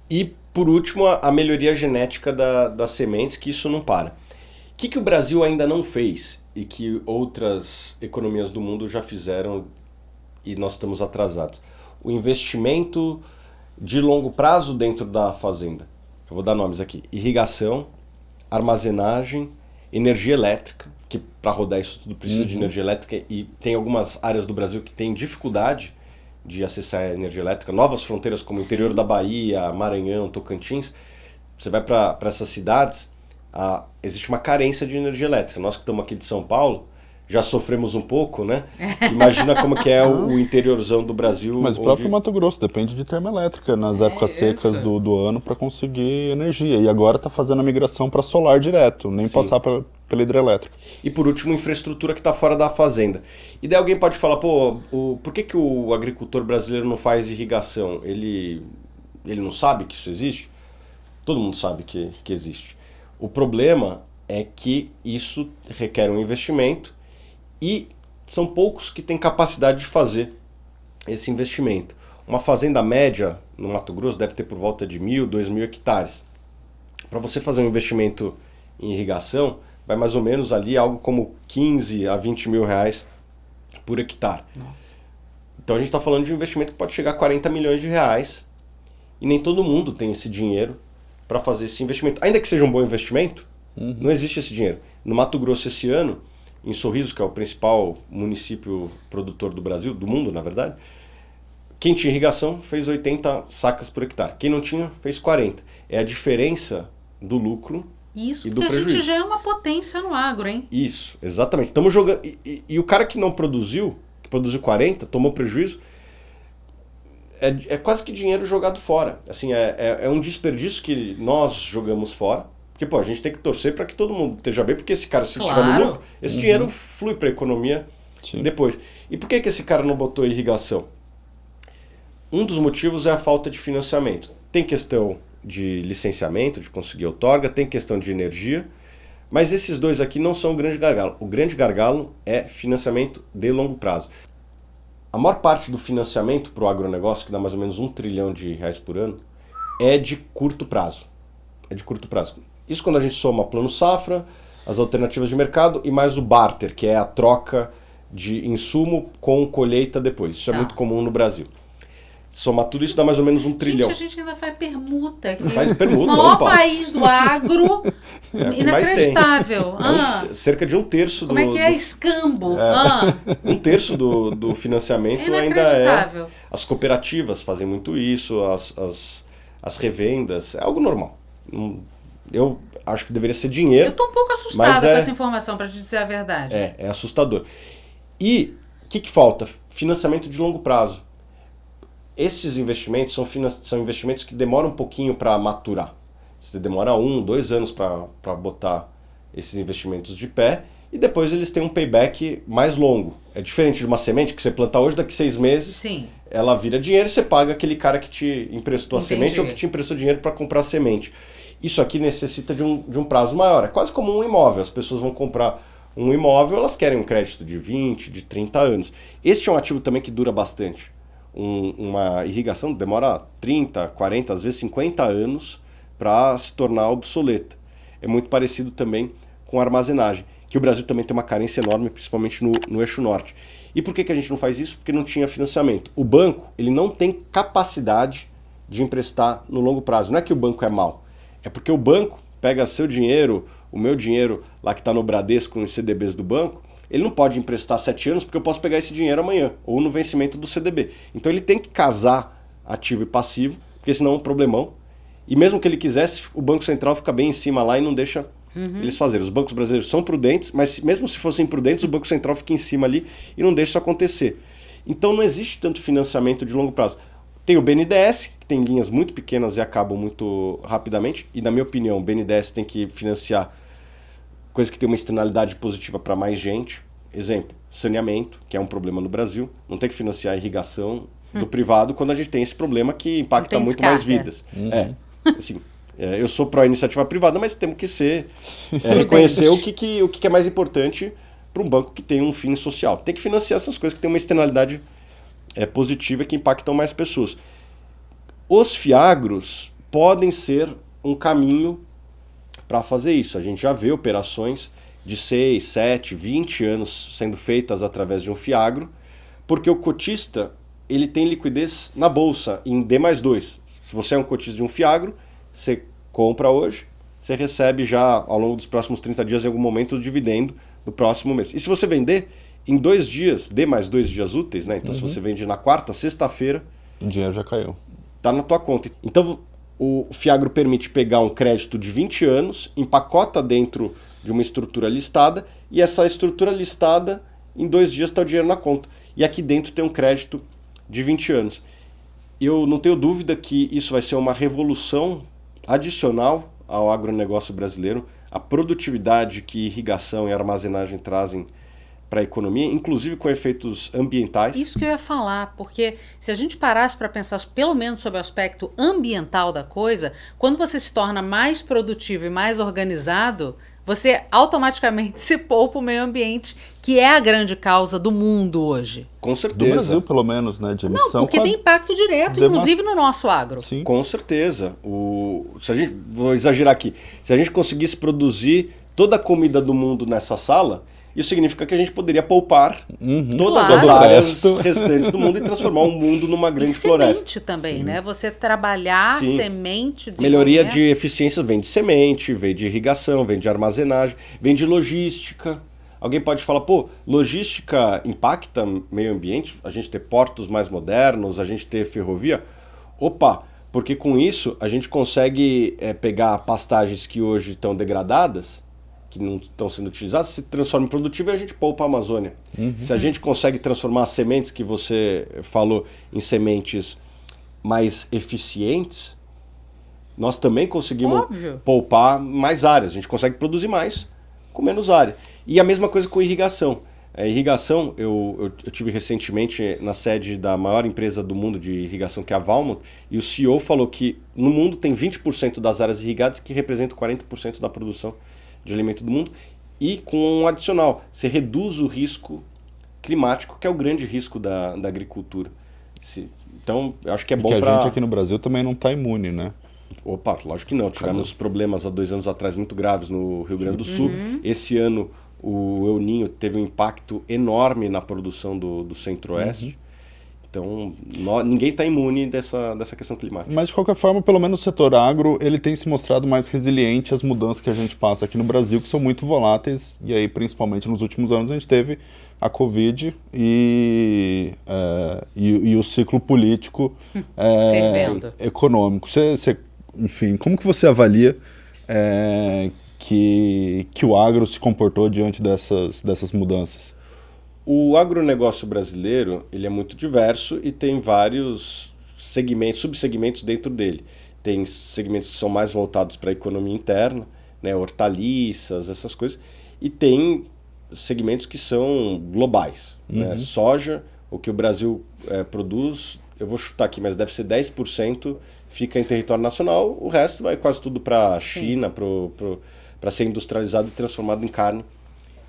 E, por último, a melhoria genética das sementes, que isso não para. O que o Brasil ainda não fez e que outras economias do mundo já fizeram e nós estamos atrasados? O investimento de longo prazo dentro da fazenda. Eu vou dar nomes aqui. Irrigação, armazenagem, energia elétrica, que para rodar isso tudo precisa de energia elétrica, e tem algumas áreas do Brasil que têm dificuldade de acessar a energia elétrica, novas fronteiras como o interior da Bahia, Maranhão, Tocantins. Você vai para essas cidades, existe uma carência de energia elétrica. Nós que estamos aqui de São Paulo já sofremos um pouco, né? Imagina como que é o interiorzão do Brasil. Mas o próprio Mato Grosso depende de termoelétrica nas épocas secas do ano para conseguir energia. E agora está fazendo a migração para solar direto, nem passar pela hidrelétrica. E por último, infraestrutura que está fora da fazenda. E daí alguém pode falar, por que o agricultor brasileiro não faz irrigação? Ele não sabe que isso existe? Todo mundo sabe que existe. O problema é que isso requer um investimento e são poucos que têm capacidade de fazer esse investimento. Uma fazenda média no Mato Grosso deve ter por volta de 1.000, 2.000 hectares. Para você fazer um investimento em irrigação, vai mais ou menos ali algo como 15 a 20 mil reais por hectare. Nossa. Então a gente está falando de um investimento que pode chegar a 40 milhões de reais e nem todo mundo tem esse dinheiro para fazer esse investimento. Ainda que seja um bom investimento, não existe esse dinheiro. No Mato Grosso esse ano, em Sorriso, que é o principal município produtor do Brasil, do mundo na verdade, quem tinha irrigação fez 80 sacas por hectare. Quem não tinha fez 40. É a diferença do lucro isso e do porque prejuízo. A gente já é uma potência no agro, hein? Isso, exatamente. Estamos jogando. E o cara que não produziu, que produziu 40, tomou prejuízo, é quase que dinheiro jogado fora. Assim, é um desperdício que nós jogamos fora. Porque, a gente tem que torcer para que todo mundo esteja bem, porque esse cara, se tiver no lucro, esse dinheiro flui para a economia depois. E por que esse cara não botou irrigação? Um dos motivos é a falta de financiamento. Tem questão de licenciamento, de conseguir outorga, tem questão de energia, mas esses dois aqui não são o grande gargalo. O grande gargalo é financiamento de longo prazo. A maior parte do financiamento para o agronegócio, que dá mais ou menos R$1 trilhão por ano, é de curto prazo. Isso quando a gente soma Plano Safra, as alternativas de mercado e mais o barter, que é a troca de insumo com colheita depois. Isso é muito comum no Brasil. Somar tudo isso dá mais ou menos R$1 trilhão. A gente ainda faz permuta aqui. Faz permuta, o maior país do agro. Inacreditável. Cerca de 1/3 Como é que é escambo? 1/3 do financiamento ainda é. As cooperativas fazem muito isso, as revendas, é algo normal. Eu acho que deveria ser dinheiro. Eu estou um pouco assustada com essa informação, para te dizer a verdade. É assustador. E o que falta? Financiamento de longo prazo. Esses investimentos são investimentos que demoram um pouquinho para maturar. Você demora 1, 2 anos para botar esses investimentos de pé e depois eles têm um payback mais longo. É diferente de uma semente que você planta hoje, daqui 6 meses, ela vira dinheiro e você paga aquele cara que te emprestou a semente ou que te emprestou dinheiro para comprar a semente. Isso aqui necessita de um prazo maior. É quase como um imóvel. As pessoas vão comprar um imóvel, elas querem um crédito de 20, de 30 anos. Este é um ativo também que dura bastante. Uma irrigação demora 30, 40, às vezes 50 anos para se tornar obsoleta. É muito parecido também com a armazenagem, que o Brasil também tem uma carência enorme, principalmente no eixo norte. E por que a gente não faz isso? Porque não tinha financiamento. O banco, ele não tem capacidade de emprestar no longo prazo. Não é que o banco é mau, é porque o banco pega seu dinheiro, o meu dinheiro lá que está no Bradesco, nos CDBs do banco, ele não pode emprestar 7 anos porque eu posso pegar esse dinheiro amanhã, ou no vencimento do CDB. Então ele tem que casar ativo e passivo, porque senão é um problemão. E mesmo que ele quisesse, o Banco Central fica bem em cima lá e não deixa eles fazerem. Os bancos brasileiros são prudentes, mas mesmo se fossem imprudentes, o Banco Central fica em cima ali e não deixa isso acontecer. Então não existe tanto financiamento de longo prazo. Tem o BNDES, que tem linhas muito pequenas e acabam muito rapidamente, e na minha opinião, o BNDES tem que financiar coisa que tem uma externalidade positiva para mais gente. Exemplo, saneamento, que é um problema no Brasil. Não tem que financiar a irrigação do privado quando a gente tem esse problema que impacta muito mais vidas. Assim, eu sou pró-iniciativa privada, mas temos que reconhecer o que é mais importante para um banco que tem um fim social. Tem que financiar essas coisas que têm uma externalidade positiva e que impactam mais pessoas. Os fiagros podem ser um caminho para fazer isso. A gente já vê operações de 6, 7, 20 anos sendo feitas através de um fiagro, porque o cotista ele tem liquidez na bolsa em D+2. Se você é um cotista de um fiagro, você compra hoje, você recebe já ao longo dos próximos 30 dias em algum momento o dividendo do próximo mês. E se você vender em 2 dias, D+2 dias úteis, né? Então se você vende na quarta, sexta-feira, o dinheiro já caiu. Está na tua conta. Então o fiagro permite pegar um crédito de 20 anos, empacota dentro de uma estrutura listada, e essa estrutura listada, em 2 dias está o dinheiro na conta. E aqui dentro tem um crédito de 20 anos. Eu não tenho dúvida que isso vai ser uma revolução adicional ao agronegócio brasileiro. A produtividade que irrigação e armazenagem trazem para a economia, inclusive com efeitos ambientais. Isso que eu ia falar, porque se a gente parasse para pensar pelo menos sobre o aspecto ambiental da coisa, quando você se torna mais produtivo e mais organizado, você automaticamente se poupa o meio ambiente, que é a grande causa do mundo hoje. Com certeza. Do Brasil, pelo menos, né, de emissão. Não, porque tem impacto direto, inclusive no nosso agro. Sim. Com certeza. Vou exagerar aqui. Se a gente conseguisse produzir toda a comida do mundo nessa sala, isso significa que a gente poderia poupar todas as áreas restantes do mundo e transformar o mundo numa grande floresta. Semente também, né? Você trabalhar semente... Melhoria de eficiência vem de semente, vem de irrigação, vem de armazenagem, vem de logística. Alguém pode falar, pô, logística impacta meio ambiente? A gente ter portos mais modernos, a gente ter ferrovia? Opa, porque com isso a gente consegue pegar pastagens que hoje estão degradadas, que não estão sendo utilizadas, se transforma em produtivo e a gente poupa a Amazônia. Se a gente consegue transformar as sementes que você falou em sementes mais eficientes, nós também conseguimos poupar mais áreas. A gente consegue produzir mais com menos área. E a mesma coisa com irrigação. A irrigação, eu tive recentemente na sede da maior empresa do mundo de irrigação, que é a Valmont, e o CEO falou que no mundo tem 20% das áreas irrigadas que representam 40% da produção de alimento do mundo, e com um adicional, você reduz o risco climático, que é o grande risco da agricultura. Então, eu acho que é bom para... a gente aqui no Brasil também não está imune, né? Opa, lógico que não. Tivemos problemas há 2 anos atrás muito graves no Rio Grande do Sul. Esse ano, o El Niño teve um impacto enorme na produção do Centro-Oeste. Então, ninguém está imune dessa questão climática. Mas, de qualquer forma, pelo menos o setor agro, ele tem se mostrado mais resiliente às mudanças que a gente passa aqui no Brasil, que são muito voláteis. E aí, principalmente nos últimos anos, a gente teve a Covid e o ciclo político econômico. Enfim, como que você avalia que o agro se comportou diante dessas mudanças? O agronegócio brasileiro ele é muito diverso e tem vários segmentos, subsegmentos dentro dele. Tem segmentos que são mais voltados para a economia interna, né, hortaliças, essas coisas, e tem segmentos que são globais. Né? Soja, o que o Brasil produz, eu vou chutar aqui, mas deve ser 10% fica em território nacional, o resto vai quase tudo para a China, para ser industrializado e transformado em carne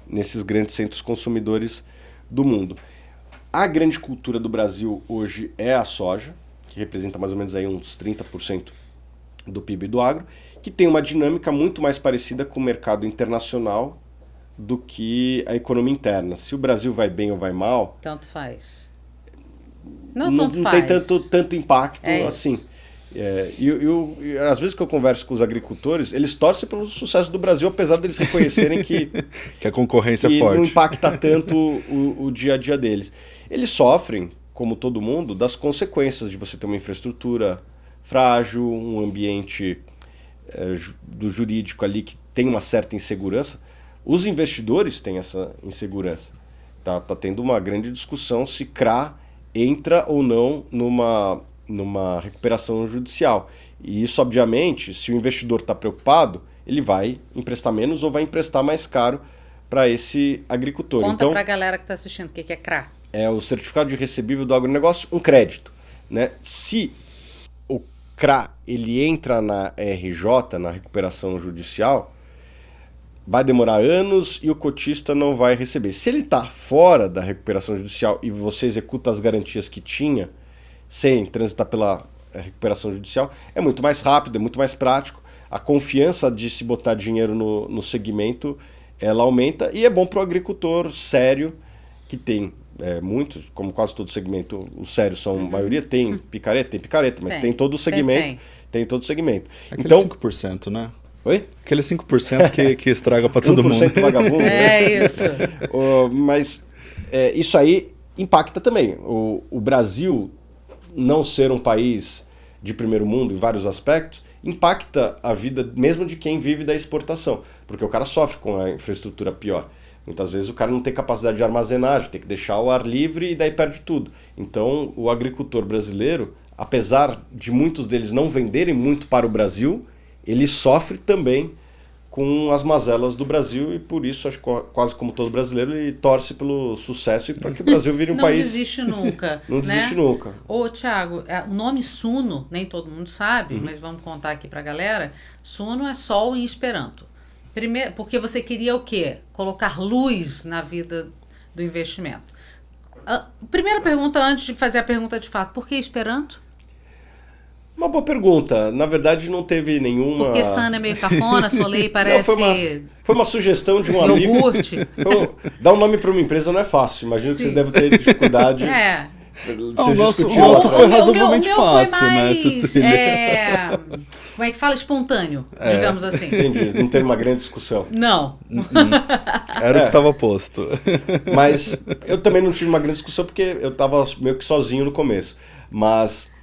nesses grandes centros consumidores do mundo. A grande cultura do Brasil hoje é a soja, que representa mais ou menos aí uns 30% do PIB do agro, que tem uma dinâmica muito mais parecida com o mercado internacional do que a economia interna. Se o Brasil vai bem ou vai mal, Tanto faz. não Tanto tem faz. tanto impacto É assim. isso. E às vezes que eu converso com os agricultores, eles torcem pelo sucesso do Brasil, apesar deles reconhecerem que Que a concorrência é não forte. impacta tanto o dia a dia deles. Eles sofrem, como todo mundo, das consequências de você ter uma infraestrutura frágil, um ambiente do jurídico ali que tem uma certa insegurança. Os investidores têm essa insegurança. Tá tendo uma grande discussão se CRA entra ou não numa recuperação judicial. E isso, obviamente, se o investidor está preocupado, ele vai emprestar menos ou vai emprestar mais caro para esse agricultor. Conta Então, pra galera que está assistindo o que é CRA. é o certificado de recebível do agronegócio, um crédito, né? Se o CRA ele entra na RJ, na recuperação judicial, vai demorar anos e o cotista não vai receber. Se ele está fora da recuperação judicial e você executa as garantias que tinha, sem transitar pela recuperação judicial, é muito mais rápido, é muito mais prático. A confiança de se botar dinheiro no segmento, ela aumenta e é bom para o agricultor sério, que tem muitos, como quase todo segmento, os sérios são a maioria, tem picareta, mas tem todo o segmento. Tem todo o segmento. Aquele Então, 5%, né? oi? Aquele 5% que estraga para todo mundo. 1% vagabundo. né? É isso. Mas isso aí impacta também. O Brasil não ser um país de primeiro mundo em vários aspectos impacta a vida mesmo de quem vive da exportação, porque o cara sofre com a infraestrutura pior. Muitas vezes o cara não tem capacidade de armazenagem, tem que deixar o ar livre e daí perde tudo. Então o agricultor brasileiro, apesar de muitos deles não venderem muito para o Brasil, ele sofre também com as mazelas do Brasil e por isso, acho que quase como todo brasileiro, ele torce pelo sucesso e para que o Brasil vire um Não país... desiste nunca. Não desiste nunca. Ô, Thiago, o nome Suno, nem todo mundo sabe, mas vamos contar aqui pra galera. Suno é sol em Esperanto. Primeiro, porque você queria o quê? Colocar luz na vida do investimento. Primeira pergunta, antes de fazer a pergunta de fato, por que Esperanto? Uma boa pergunta. Na verdade, não teve nenhuma... Porque Sana é meio cafona, Soleil parece Foi uma sugestão de um amigo. iogurte. Dar um nome para uma empresa não é fácil. Imagino que Sim. você deve ter dificuldade. Vocês o nosso discutiram lá foi atrás. razoavelmente o meu foi fácil, né, mais, Cecília? como é que fala? Espontâneo, digamos assim. Entendi. Não teve uma grande discussão. Não. Era o que estava posto. Mas eu também não tive uma grande discussão porque eu estava meio que sozinho no começo. Mas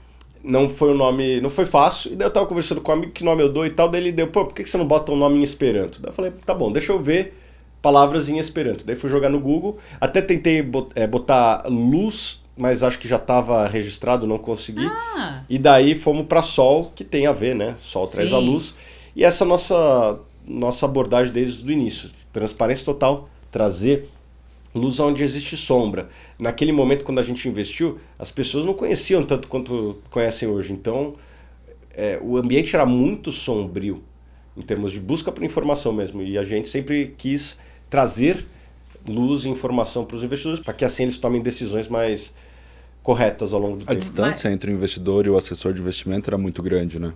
não foi um nome, não foi fácil. E daí eu estava conversando com um amigo que nome eu dou e tal. Daí ele deu, por que você não bota um nome em Esperanto? Daí eu falei, tá bom, deixa eu ver palavras em Esperanto. Daí fui jogar no Google. Até tentei botar luz, mas acho que já estava registrado, não consegui. E daí fomos para Sol, que tem a ver, né? Sol traz Sim. a luz. E essa nossa abordagem desde o início. Transparência total, trazer luz onde existe sombra. Naquele momento, quando a gente investiu, as pessoas não conheciam tanto quanto conhecem hoje. Então, o ambiente era muito sombrio, em termos de busca por informação mesmo. E a gente sempre quis trazer luz e informação para os investidores, para que assim eles tomem decisões mais corretas ao longo do A tempo. distância entre o investidor e o assessor de investimento era muito grande, né?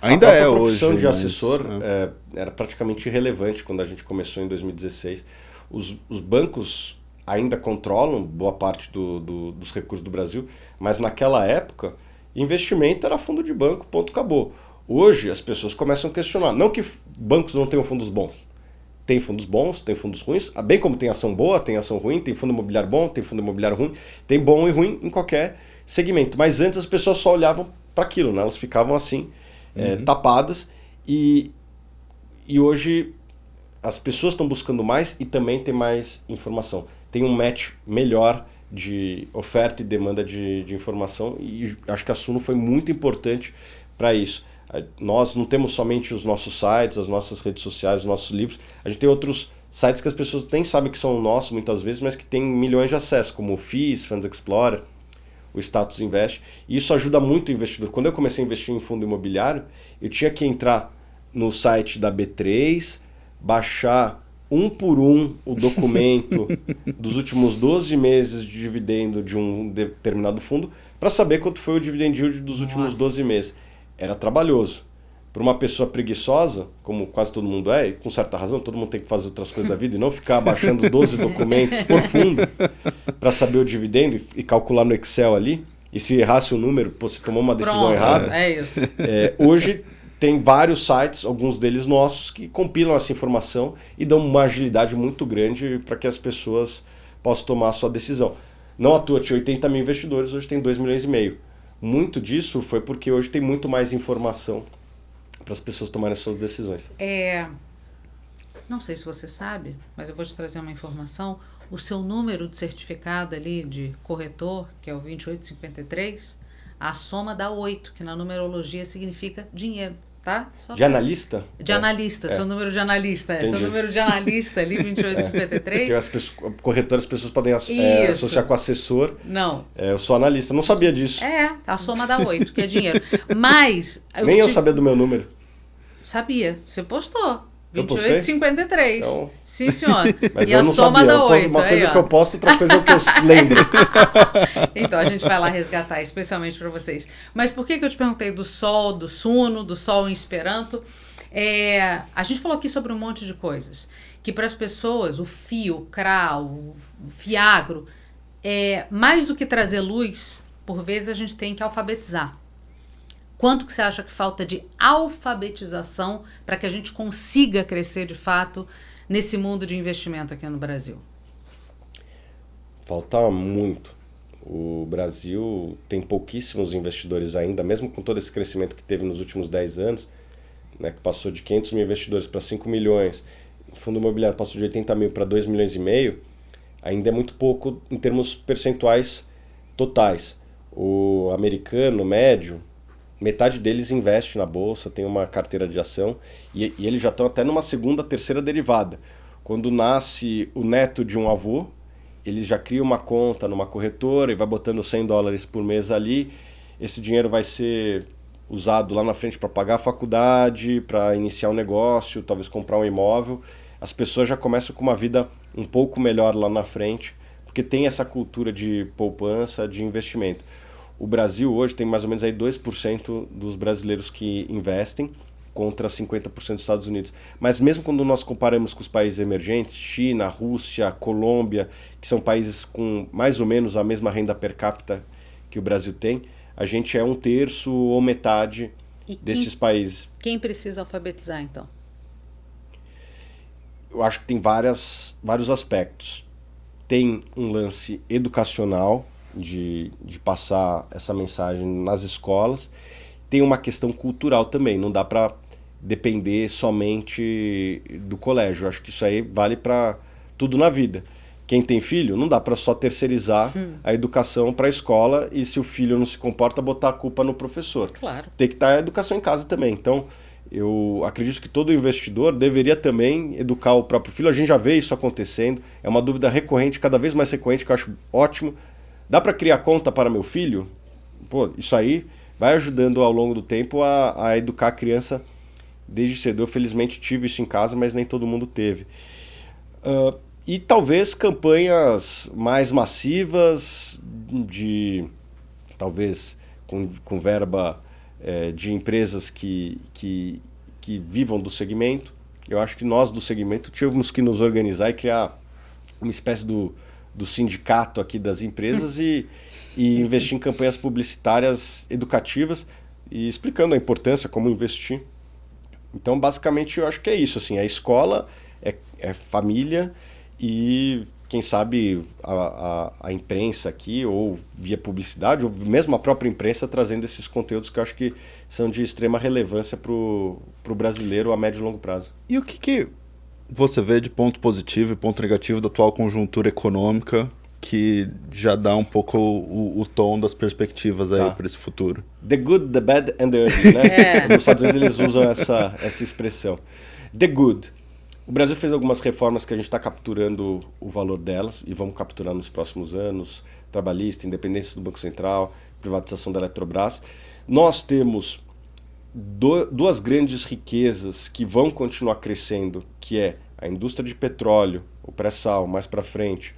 A Ainda própria é hoje. profissão de mas, assessor né? era praticamente irrelevante quando a gente começou em 2016. Os bancos ainda controlam boa parte dos recursos do Brasil, mas naquela época, investimento era fundo de banco, ponto, acabou. Hoje as pessoas começam a questionar. Não que bancos não tenham fundos bons. Tem fundos bons, tem fundos ruins, bem como tem ação boa, tem ação ruim, tem fundo imobiliário bom, tem fundo imobiliário ruim, tem bom e ruim em qualquer segmento. Mas antes as pessoas só olhavam para aquilo, né? Elas ficavam assim, tapadas, e hoje as pessoas estão buscando mais e também tem mais informação. Tem um match melhor de oferta e demanda de informação e acho que a Suno foi muito importante para isso. Nós não temos somente os nossos sites, as nossas redes sociais, os nossos livros. A gente tem outros sites que as pessoas nem sabem que são nossos muitas vezes, mas que tem milhões de acessos, como o FIIs, Funds Explorer, o Status Invest. E isso ajuda muito o investidor. Quando eu comecei a investir em fundo imobiliário, eu tinha que entrar no site da B3, baixar um por um o documento dos últimos 12 meses de dividendo de um determinado fundo para saber quanto foi o dividend yield dos últimos 12 meses. Era trabalhoso. Para uma pessoa preguiçosa, como quase todo mundo é, e com certa razão, todo mundo tem que fazer outras coisas da vida e não ficar baixando 12 documentos por fundo para saber o dividendo e calcular no Excel ali. E se errasse o número, você tomou uma decisão errada. É isso. Hoje tem vários sites, alguns deles nossos, que compilam essa informação e dão uma agilidade muito grande para que as pessoas possam tomar a sua decisão. Não à toa, tinha 80 mil investidores, hoje tem 2,5 milhões. Muito disso foi porque hoje tem muito mais informação para as pessoas tomarem as suas decisões. Não sei se você sabe, mas eu vou te trazer uma informação. O seu número de certificado ali de corretor, que é o 2853, a soma dá 8, que na numerologia significa dinheiro, tá? De analista? De analista, seu número de analista. Seu número de analista ali, 2853. Porque corretor as pessoas podem associar com assessor. Não. Eu sou analista, não sabia disso. A soma dá 8, que é dinheiro. Mas... Eu sabia do meu número. Sabia, você postou. Eu postei? 2853. Então... Sim, senhor. Mas e eu a não soma sabia. dá 8. Uma coisa que eu posto, outra coisa é o que eu lembro. Então a gente vai lá resgatar especialmente para vocês. Mas por que eu te perguntei do sol, do suno, do sol em Esperanto? A gente falou aqui sobre um monte de coisas. Que para as pessoas, o fio, o CRA, o fiagro, mais do que trazer luz, por vezes a gente tem que alfabetizar. Quanto que você acha que falta de alfabetização para que a gente consiga crescer de fato nesse mundo de investimento aqui no Brasil? Falta muito. O Brasil tem pouquíssimos investidores ainda, mesmo com todo esse crescimento que teve nos últimos 10 anos, né, que passou de 500 mil investidores para 5 milhões, o fundo imobiliário passou de 80 mil para 2,5 milhões, ainda é muito pouco em termos percentuais totais. O americano médio, metade deles investe na bolsa, tem uma carteira de ação e eles já estão até numa segunda, terceira derivada. Quando nasce o neto de um avô, ele já cria uma conta numa corretora e vai botando $100 por mês ali. Esse dinheiro vai ser usado lá na frente para pagar a faculdade, para iniciar um negócio, talvez comprar um imóvel. As pessoas já começam com uma vida um pouco melhor lá na frente, porque tem essa cultura de poupança, de investimento. O Brasil hoje tem mais ou menos aí 2% dos brasileiros que investem contra 50% dos Estados Unidos. Mas mesmo quando nós comparamos com os países emergentes, China, Rússia, Colômbia, que são países com mais ou menos a mesma renda per capita que o Brasil tem, a gente é 1/3 ou metade desses países. Quem precisa alfabetizar, então? Eu acho que tem vários aspectos. Tem um lance educacional, de passar essa mensagem nas escolas. Tem uma questão cultural também, não dá para depender somente do colégio. Eu acho que isso aí vale para tudo na vida. Quem tem filho, não dá para só terceirizar a educação para a escola e se o filho não se comporta, botar a culpa no professor. Claro. Tem que estar a educação em casa também. Então, eu acredito que todo investidor deveria também educar o próprio filho. A gente já vê isso acontecendo. É uma dúvida recorrente, cada vez mais recorrente, que eu acho ótimo. Dá para criar conta para meu filho? Pô, isso aí vai ajudando ao longo do tempo a educar a criança desde cedo. Eu felizmente tive isso em casa, mas nem todo mundo teve. E talvez campanhas mais massivas, talvez com verba de empresas que vivam do segmento. Eu acho que nós do segmento tínhamos que nos organizar e criar uma espécie do sindicato aqui das empresas e investir em campanhas publicitárias educativas e explicando a importância, como investir. Então, basicamente, eu acho que é isso. Assim, a escola é família e, quem sabe, a imprensa aqui, ou via publicidade, ou mesmo a própria imprensa, trazendo esses conteúdos que eu acho que são de extrema relevância para o brasileiro a médio e longo prazo. E o que você vê de ponto positivo e ponto negativo da atual conjuntura econômica que já dá um pouco o tom das perspectivas aí para esse futuro? The good, the bad and the ugly, né? Nos Estados Unidos eles usam essa expressão. The good. O Brasil fez algumas reformas que a gente está capturando o valor delas e vamos capturar nos próximos anos. Trabalhista, independência do Banco Central, privatização da Eletrobras. Nós temos duas grandes riquezas que vão continuar crescendo, que é a indústria de petróleo, o pré-sal, mais para frente,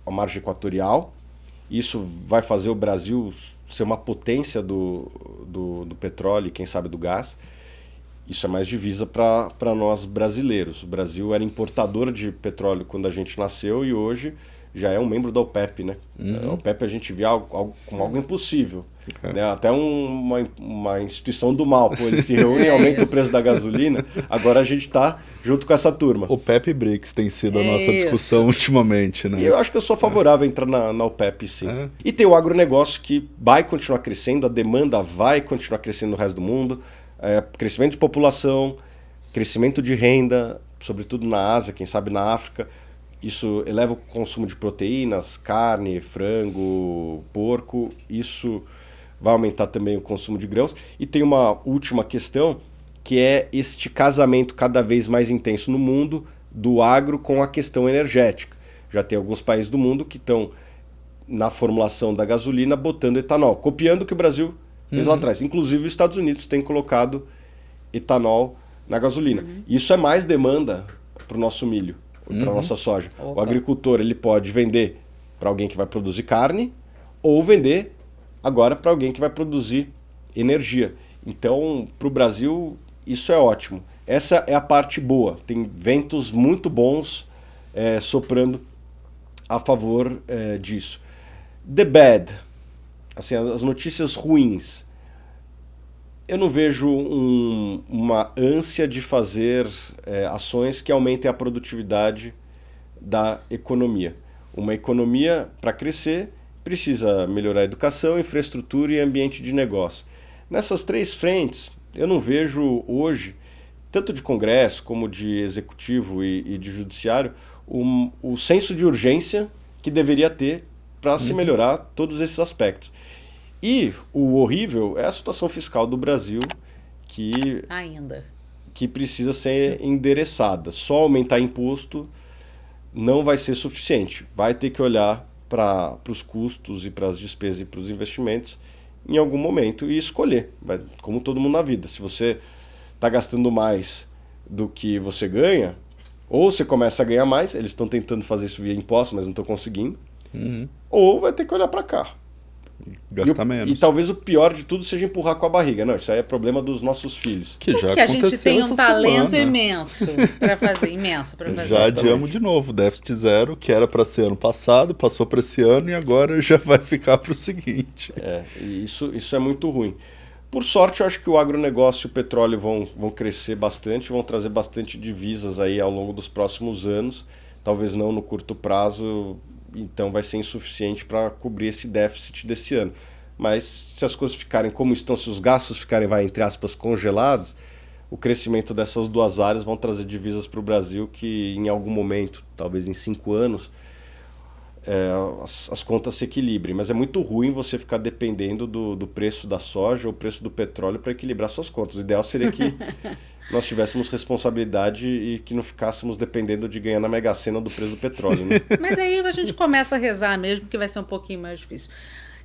a margem equatorial. Isso vai fazer o Brasil ser uma potência do do petróleo e quem sabe do gás. Isso é mais divisa para nós brasileiros. O Brasil era importador de petróleo quando a gente nasceu e hoje já é um membro da OPEP, né? A OPEP a gente vê como algo impossível. Né? Até uma instituição do mal. Pô, eles se reúnem e aumentam o preço da gasolina. Agora a gente está junto com essa turma. OPEP e BRICS tem sido a nossa discussão ultimamente, né? E eu acho que eu sou favorável a entrar na OPEP, sim. E tem o agronegócio que vai continuar crescendo, a demanda vai continuar crescendo no resto do mundo. Crescimento de população, crescimento de renda, sobretudo na Ásia, quem sabe na África. Isso eleva o consumo de proteínas, carne, frango, porco. Isso vai aumentar também o consumo de grãos. E tem uma última questão, que é este casamento cada vez mais intenso no mundo do agro com a questão energética. Já tem alguns países do mundo que estão, na formulação da gasolina, botando etanol, copiando o que o Brasil fez lá atrás. Inclusive, os Estados Unidos têm colocado etanol na gasolina. Isso é mais demanda para o nosso milho, para a nossa soja. O agricultor ele pode vender para alguém que vai produzir carne ou vender agora para alguém que vai produzir energia. Então, para o Brasil, isso é ótimo. Essa é a parte boa. Tem ventos muito bons soprando a favor disso. The bad, assim, as notícias ruins. Eu não vejo uma ânsia de fazer ações que aumentem a produtividade da economia. Uma economia, para crescer, precisa melhorar a educação, infraestrutura e ambiente de negócio. Nessas três frentes, eu não vejo hoje, tanto de Congresso como de Executivo e de Judiciário, o senso de urgência que deveria ter para se melhorar todos esses aspectos. E o horrível é a situação fiscal do Brasil que precisa ser endereçada. Só aumentar imposto não vai ser suficiente. Vai ter que olhar para os custos e para as despesas e para os investimentos em algum momento e escolher. Como todo mundo na vida. Se você está gastando mais do que você ganha, ou você começa a ganhar mais, eles estão tentando fazer isso via impostos, mas não estão conseguindo, ou vai ter que olhar para cá. Gastar menos. E talvez o pior de tudo seja empurrar com a barriga. Não, isso aí é problema dos nossos filhos. Que já porque a gente tem um talento semana. Imenso para fazer. Já adiamos de novo. Déficit zero, que era para ser ano passado, passou para esse ano e agora já vai ficar para o seguinte. E isso é muito ruim. Por sorte, eu acho que o agronegócio e o petróleo vão crescer bastante, vão trazer bastante divisas aí ao longo dos próximos anos. Talvez não no curto prazo, então vai ser insuficiente para cobrir esse déficit desse ano. Mas se as coisas ficarem como estão, se os gastos ficarem, entre aspas, congelados, o crescimento dessas duas áreas vão trazer divisas para o Brasil que em algum momento, talvez em 5 anos, as contas se equilibrem. Mas é muito ruim você ficar dependendo do preço da soja ou preço do petróleo para equilibrar suas contas. O ideal seria que nós tivéssemos responsabilidade e que não ficássemos dependendo de ganhar na Mega Sena do preço do petróleo. Né? Mas aí a gente começa a rezar mesmo, que vai ser um pouquinho mais difícil.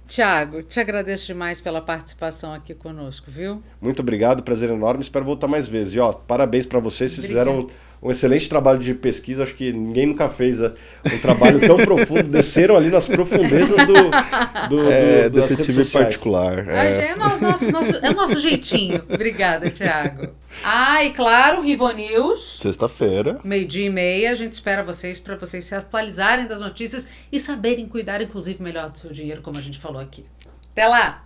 Tiago, te agradeço demais pela participação aqui conosco, viu? Muito obrigado, prazer enorme, espero voltar mais vezes. E parabéns para vocês, vocês fizeram um excelente trabalho de pesquisa, acho que ninguém nunca fez um trabalho tão profundo, desceram ali nas profundezas das redes sociais. Particular. É o nosso jeitinho. Obrigada, Tiago. E claro, Rivo News. Sexta-feira. 12:30, a gente espera vocês para vocês se atualizarem das notícias e saberem cuidar, inclusive, melhor do seu dinheiro, como a gente falou aqui. Até lá!